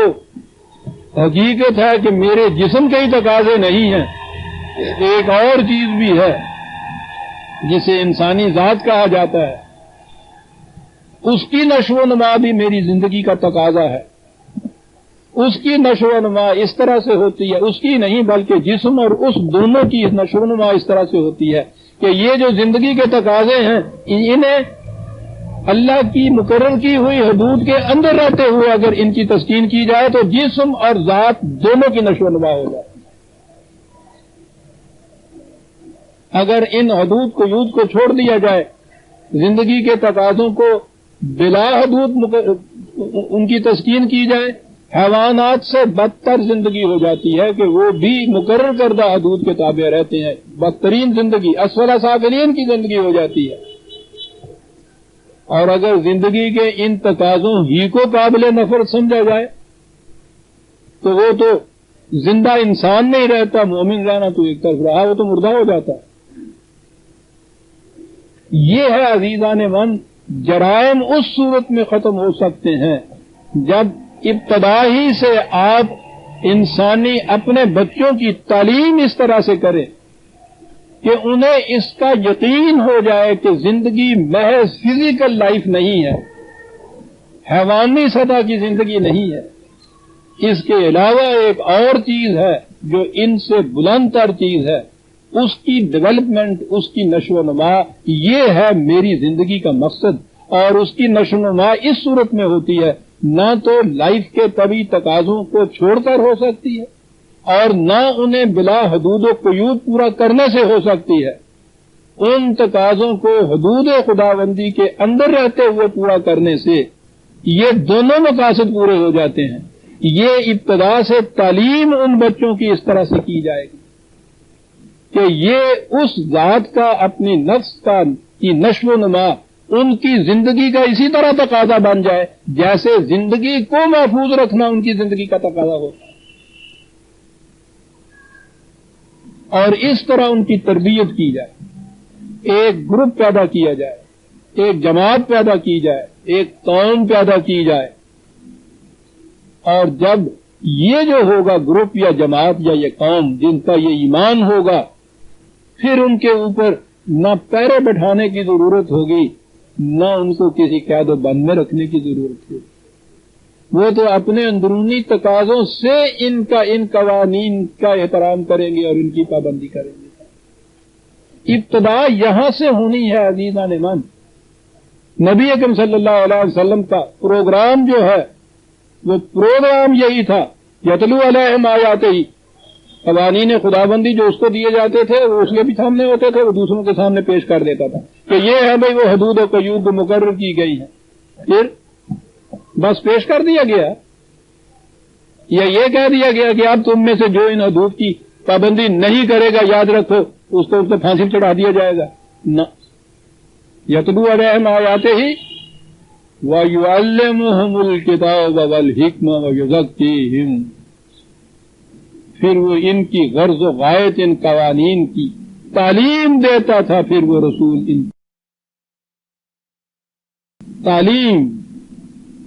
حقیقت ہے کہ میرے جسم کے ہی تقاضے نہیں ہیں، ایک اور چیز بھی ہے جسے انسانی ذات کہا جاتا ہے، اس کی نشو و نما بھی میری زندگی کا تقاضا ہے۔ اس کی نشو و نما اس طرح سے ہوتی ہے، اس کی نہیں بلکہ جسم اور اس دونوں کی نشو و نما اس طرح سے ہوتی ہے کہ یہ جو زندگی کے تقاضے ہیں انہیں اللہ کی مقرر کی ہوئی حدود کے اندر رہتے ہوئے اگر ان کی تسکین کی جائے تو جسم اور ذات دونوں کی نشو و نما ہو جائے۔ اگر ان حدود قیود کو چھوڑ دیا جائے، زندگی کے تقاضوں کو بلا حدود ان کی تسکین کی جائے، حیوانات سے بدتر زندگی ہو جاتی ہے کہ وہ بھی مقرر کردہ حدود کے تابع رہتے ہیں، بدترین زندگی اسفل سافلین کی زندگی ہو جاتی ہے۔ اور اگر زندگی کے ان تقاضوں ہی کو قابل نفرت سمجھا جائے تو وہ تو زندہ انسان نہیں رہتا، مومن رہنا تو ایک طرف رہا، وہ تو مردہ ہو جاتا ہے۔ یہ ہے عزیزان من، جرائم اس صورت میں ختم ہو سکتے ہیں جب ابتدا ہی سے آپ انسانی اپنے بچوں کی تعلیم اس طرح سے کریں کہ انہیں اس کا یقین ہو جائے کہ زندگی محض فزیکل لائف نہیں ہے، حیوانی سطح کی زندگی نہیں ہے، اس کے علاوہ ایک اور چیز ہے جو ان سے بلند تر چیز ہے، اس کی ڈیولپمنٹ، اس کی نشو و نما، یہ ہے میری زندگی کا مقصد۔ اور اس کی نشو و نما اس صورت میں ہوتی ہے نہ تو لائف کے طبعی تقاضوں کو چھوڑ کر ہو سکتی ہے اور نہ انہیں بلا حدود و قیود پورا کرنے سے ہو سکتی ہے، ان تقاضوں کو حدود خداوندی کے اندر رہتے ہوئے پورا کرنے سے یہ دونوں مقاصد پورے ہو جاتے ہیں۔ یہ ابتدا سے تعلیم ان بچوں کی اس طرح سے کی جائے گی کہ یہ اس ذات کا، اپنی نفس کا کی نشو و نما، ان کی زندگی کا اسی طرح تقاضا بن جائے جیسے زندگی کو محفوظ رکھنا ان کی زندگی کا تقاضا ہو، اور اس طرح ان کی تربیت کی جائے، ایک گروپ پیدا کیا جائے، ایک جماعت پیدا کی جائے، ایک قوم پیدا کی جائے، اور جب یہ جو ہوگا گروپ یا جماعت یا یہ قوم جن کا یہ ایمان ہوگا، پھر ان کے اوپر نہ پیرے بٹھانے کی ضرورت ہوگی، نہ ان کو کسی قید و بند میں رکھنے کی ضرورت ہوگی، وہ تو اپنے اندرونی تقاضوں سے ان قوانین کا احترام کریں گے اور ان کی پابندی کریں گے۔ ابتدا یہاں سے ہونی ہے عزیزان من۔ نبی اکرم صلی اللہ علیہ وسلم کا پروگرام جو ہے وہ پروگرام یہی تھا، یتلو علیہم آیاتہ، قوانین خدابندی جو اس کو دیے جاتے تھے وہ اس کے بھی سامنے ہوتے تھے، وہ دوسروں کے سامنے پیش کر دیتا تھا کہ یہ ہے بھئی وہ حدود و قیود مقرر کی گئی ہیں، پھر بس پیش کر دیا گیا، یا یہ کہہ دیا گیا کہ اب تم میں سے جو ان حدود کی پابندی نہیں کرے گا یاد رکھو اس کو پھانسی چڑھا دیا جائے گا؟ نہ، یتلو علیہم آیاتہ وَيُعَلِّمُهُمُ الْكِتَابَ وَالْحِکْمَةَ وَيُزَکِّیہم، پھر وہ ان کی غرض و غایت ان قوانین کی تعلیم دیتا تھا، پھر وہ رسول ان تعلیم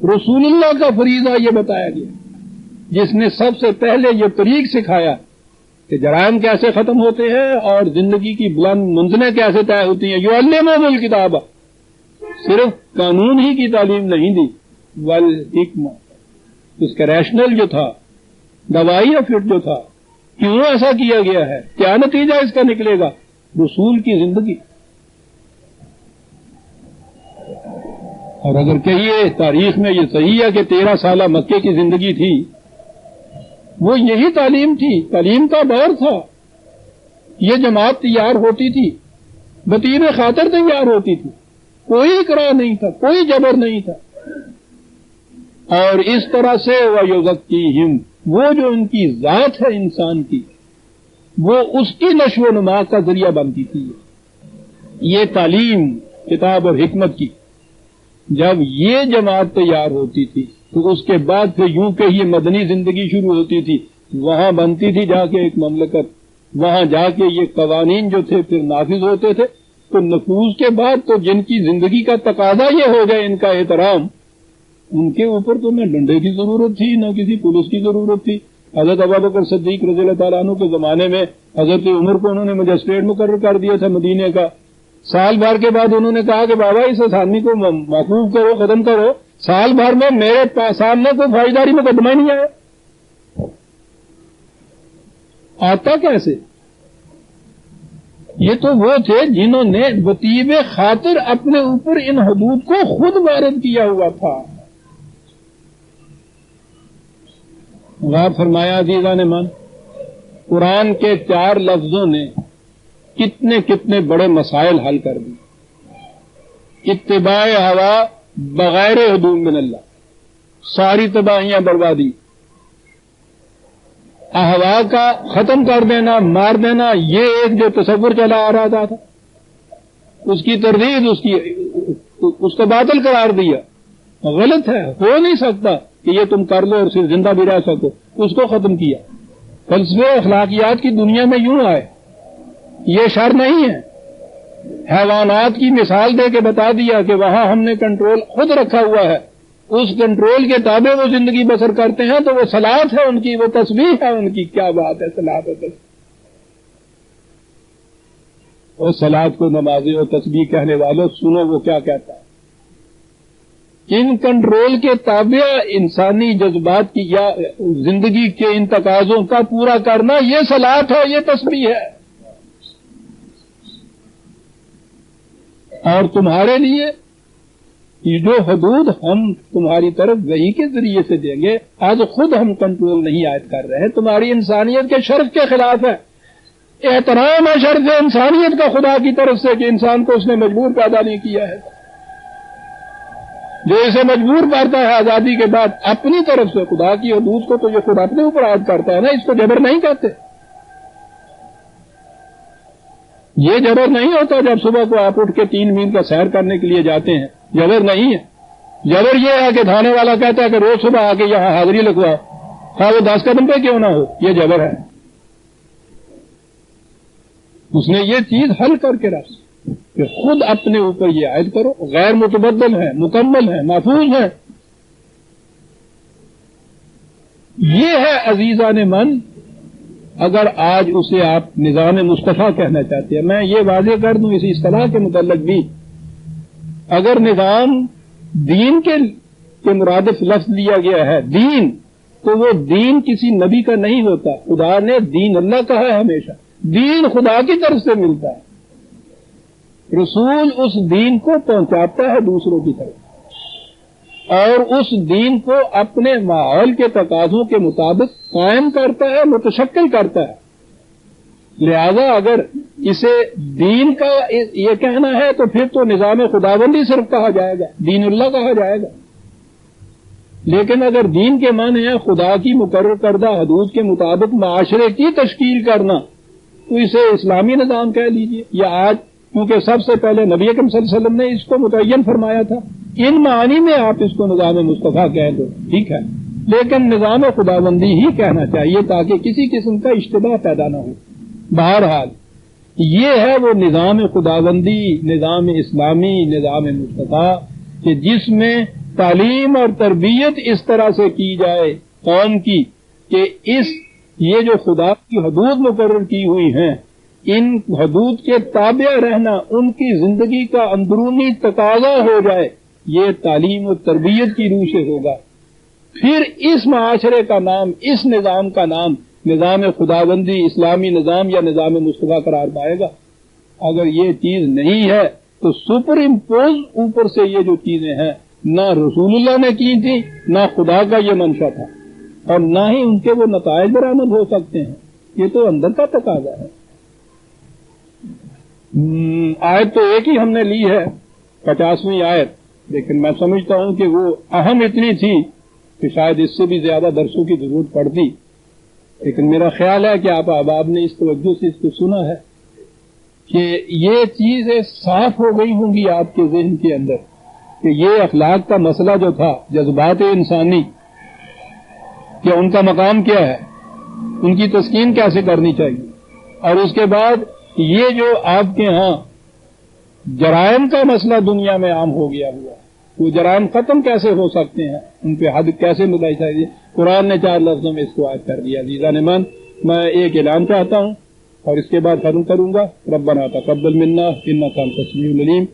رسول اللہ کا فریضہ یہ بتایا گیا، جس نے سب سے پہلے یہ طریق سکھایا کہ جرائم کیسے ختم ہوتے ہیں اور زندگی کی بلند منزلیں کیسے طے ہوتی ہیں۔ یعلمہم الکتاب، صرف قانون ہی کی تعلیم نہیں دی، والحکمہ، اس کا ریشنل جو تھا، دوائی اور فٹ جو تھا، کیوں ایسا کیا گیا ہے، کیا نتیجہ اس کا نکلے گا، رسول کی زندگی۔ اور اگر کہیے تاریخ میں یہ صحیح ہے کہ 13 سالہ مکے کی زندگی تھی، وہ یہی تعلیم تھی، تعلیم کا دور تھا، یہ جماعت تیار ہوتی تھی، بطیب خاطر تیار ہوتی تھی، کوئی اکراہ نہیں تھا، کوئی جبر نہیں تھا، اور اس طرح سے وَيُزَکِّیہم، وہ جو ان کی ذات ہے انسان کی، وہ اس کی نشو و نما کا ذریعہ بنتی تھی۔ یہ تعلیم کتاب اور حکمت کی جب یہ جماعت تیار ہوتی تھی تو اس کے بعد پھر یوں کہ یہ مدنی زندگی شروع ہوتی تھی، وہاں بنتی تھی جا کے ایک مملکت، وہاں جا کے یہ قوانین جو تھے پھر نافذ ہوتے تھے، تو نفوذ کے بعد تو جن کی زندگی کا تقاضا یہ ہو گئے ان کا احترام، ان کے اوپر تو نہ ڈنڈے کی ضرورت تھی نہ کسی پولیس کی ضرورت تھی۔ حضرت ابوبکر صدیق رضی اللہ تعالیٰ عنہ کے زمانے میں حضرت عمر کو انہوں نے مجسٹریٹ مقرر کر دیا تھا مدینے کا، سال بھر کے بعد انہوں نے کہا کہ بابا اس آسانی کو معقوف کرو، ختم کرو، سال بھر میں میرے سامنے کوئی فوجداری مقدمہ ہی نہیں آیا۔ آتا کیسے؟ یہ تو وہ تھے جنہوں نے بطیب خاطر اپنے اوپر ان حدود کو خود وارد کیا ہوا تھا۔ غور فرمایا عزیزان من، قرآن کے 4 لفظوں نے کتنے کتنے بڑے مسائل حل کر دی۔ اتباع ہوا بغیر حدود من اللہ، ساری تباہیاں بربادی، احوا کا ختم کر دینا، مار دینا، یہ ایک جو تصور چلا آ رہا تھا اس کی تردید، اس کو باطل قرار دیا، غلط ہے، ہو نہیں سکتا کہ یہ تم کر لو اور صرف زندہ بھی رہ سکو، اس کو ختم کیا۔ فلسفے اخلاقیات کی دنیا میں یوں آئے، یہ شر نہیں ہے، حیوانات کی مثال دے کے بتا دیا کہ وہاں ہم نے کنٹرول خود رکھا ہوا ہے، اس کنٹرول کے تابع وہ زندگی بسر کرتے ہیں، تو وہ صلاۃ ہے ان کی، وہ تسبیح ہے ان کی۔ کیا بات ہے صلاۃ و تسبیح! اور صلاۃ کو نمازیں اور تسبیح کہنے والوں سنو وہ کیا کہتا ہے۔ ان کنٹرول کے تابع انسانی جذبات کی یا زندگی کے ان تقاضوں کا پورا کرنا، یہ صلاۃ ہے، یہ تسبیح ہے۔ اور تمہارے لیے یہ جو حدود ہم تمہاری طرف وحی کے ذریعے سے دیں گے، آج خود ہم کنٹرول نہیں عائد کر رہے، تمہاری انسانیت کے شرف کے خلاف ہے۔ احترام ہے شرف انسانیت کا خدا کی طرف سے کہ انسان کو اس نے مجبور پیدا نہیں کیا ہے، جو اسے مجبور کرتا ہے آزادی کے بعد اپنی طرف سے خدا کی حدود کو، تو یہ خود اپنے اوپر عائد کرتا ہے نا، اس کو جبر نہیں کہتے۔ یہ جبر نہیں ہوتا جب صبح کو آپ اٹھ کے 3 میل کا سیر کرنے کے لیے جاتے ہیں، جبر نہیں ہے. جبر یہ ہے کہ تھانے والا کہتا ہے کہ روز صبح آ کے یہاں حاضری لگواؤ، ہاں وہ 10 قدم پہ کیوں نہ ہو، یہ جبر ہے. اس نے یہ چیز حل کر کے رکھ کہ خود اپنے اوپر یہ عائد کرو، غیر متبدل ہے، مکمل ہے، محفوظ ہے. یہ ہے عزیزان من. اگر آج اسے آپ نظام مصطفیٰ کہنا چاہتے ہیں، میں یہ واضح کر دوں اسی اصطلاح کے متعلق بھی، اگر نظام دین کے مرادف لفظ لیا گیا ہے دین، تو وہ دین کسی نبی کا نہیں ہوتا. خدا نے دین اللہ کہا ہے، ہمیشہ دین خدا کی طرف سے ملتا ہے. رسول اس دین کو پہنچاتا ہے دوسروں کی طرف، اور اس دین کو اپنے ماحول کے تقاضوں کے مطابق قائم کرتا ہے، متشکل کرتا ہے. لہذا اگر اسے دین کا یہ کہنا ہے تو پھر تو نظام خداوندی صرف کہا جائے گا، دین اللہ کہا جائے گا. لیکن اگر دین کے معنی ہے خدا کی مقرر کردہ حدود کے مطابق معاشرے کی تشکیل کرنا، تو اسے اسلامی نظام کہہ لیجیے. یا آج کیونکہ سب سے پہلے نبی اکرم صلی اللہ علیہ وسلم نے اس کو متعین فرمایا تھا، ان معنی میں آپ اس کو نظام مصطفیٰ کہہ دو، ٹھیک ہے، لیکن نظام خداوندی ہی کہنا چاہیے تاکہ کسی قسم کا اشتباہ پیدا نہ ہو. بہرحال یہ ہے وہ نظام خداوندی، نظام اسلامی، نظام مصطفیٰ کہ جس میں تعلیم اور تربیت اس طرح سے کی جائے قوم کی کہ یہ جو خدا کی حدود مقرر کی ہوئی ہیں، ان حدود کے تابع رہنا ان کی زندگی کا اندرونی تقاضا ہو جائے. یہ تعلیم و تربیت کی روح سے ہوگا. پھر اس معاشرے کا نام، اس نظام کا نام نظام خداوندی، اسلامی نظام یا نظام مصطفیٰ قرار پائے گا. اگر یہ چیز نہیں ہے تو سپر امپوز اوپر سے یہ جو چیزیں ہیں نہ رسول اللہ نے کی تھی، نہ خدا کا یہ منشا تھا، اور نہ ہی ان کے وہ نتائج برآمد ہو سکتے ہیں. یہ تو اندر کا تقاضا ہے. آیت تو ایک ہی ہم نے لی ہے، 50ویں آیت، لیکن میں سمجھتا ہوں کہ وہ اہم اتنی تھی کہ شاید اس سے بھی زیادہ درسوں کی ضرورت پڑتی. لیکن میرا خیال ہے کہ آپ احباب نے اس توجہ سے اس کو سنا ہے کہ یہ چیزیں صاف ہو گئی ہوں گی آپ کے ذہن کے اندر کہ یہ اخلاق کا مسئلہ جو تھا، جذبات انسانی، کہ ان کا مقام کیا ہے، ان کی تسکین کیسے کرنی چاہیے. اور اس کے بعد یہ جو آپ کے ہاں جرائم کا مسئلہ دنیا میں عام ہو گیا ہوا، وہ جرائم ختم کیسے ہو سکتے ہیں، ان پہ حد کیسے ملائی چاہیے. قرآن نے 4 لفظوں میں اس کو عائد کر دیا. عزیزان من، میں ایک اعلان چاہتا ہوں اور اس کے بعد ختم کروں گا. ربنا تقبل منا انک انت السمیع العلیم.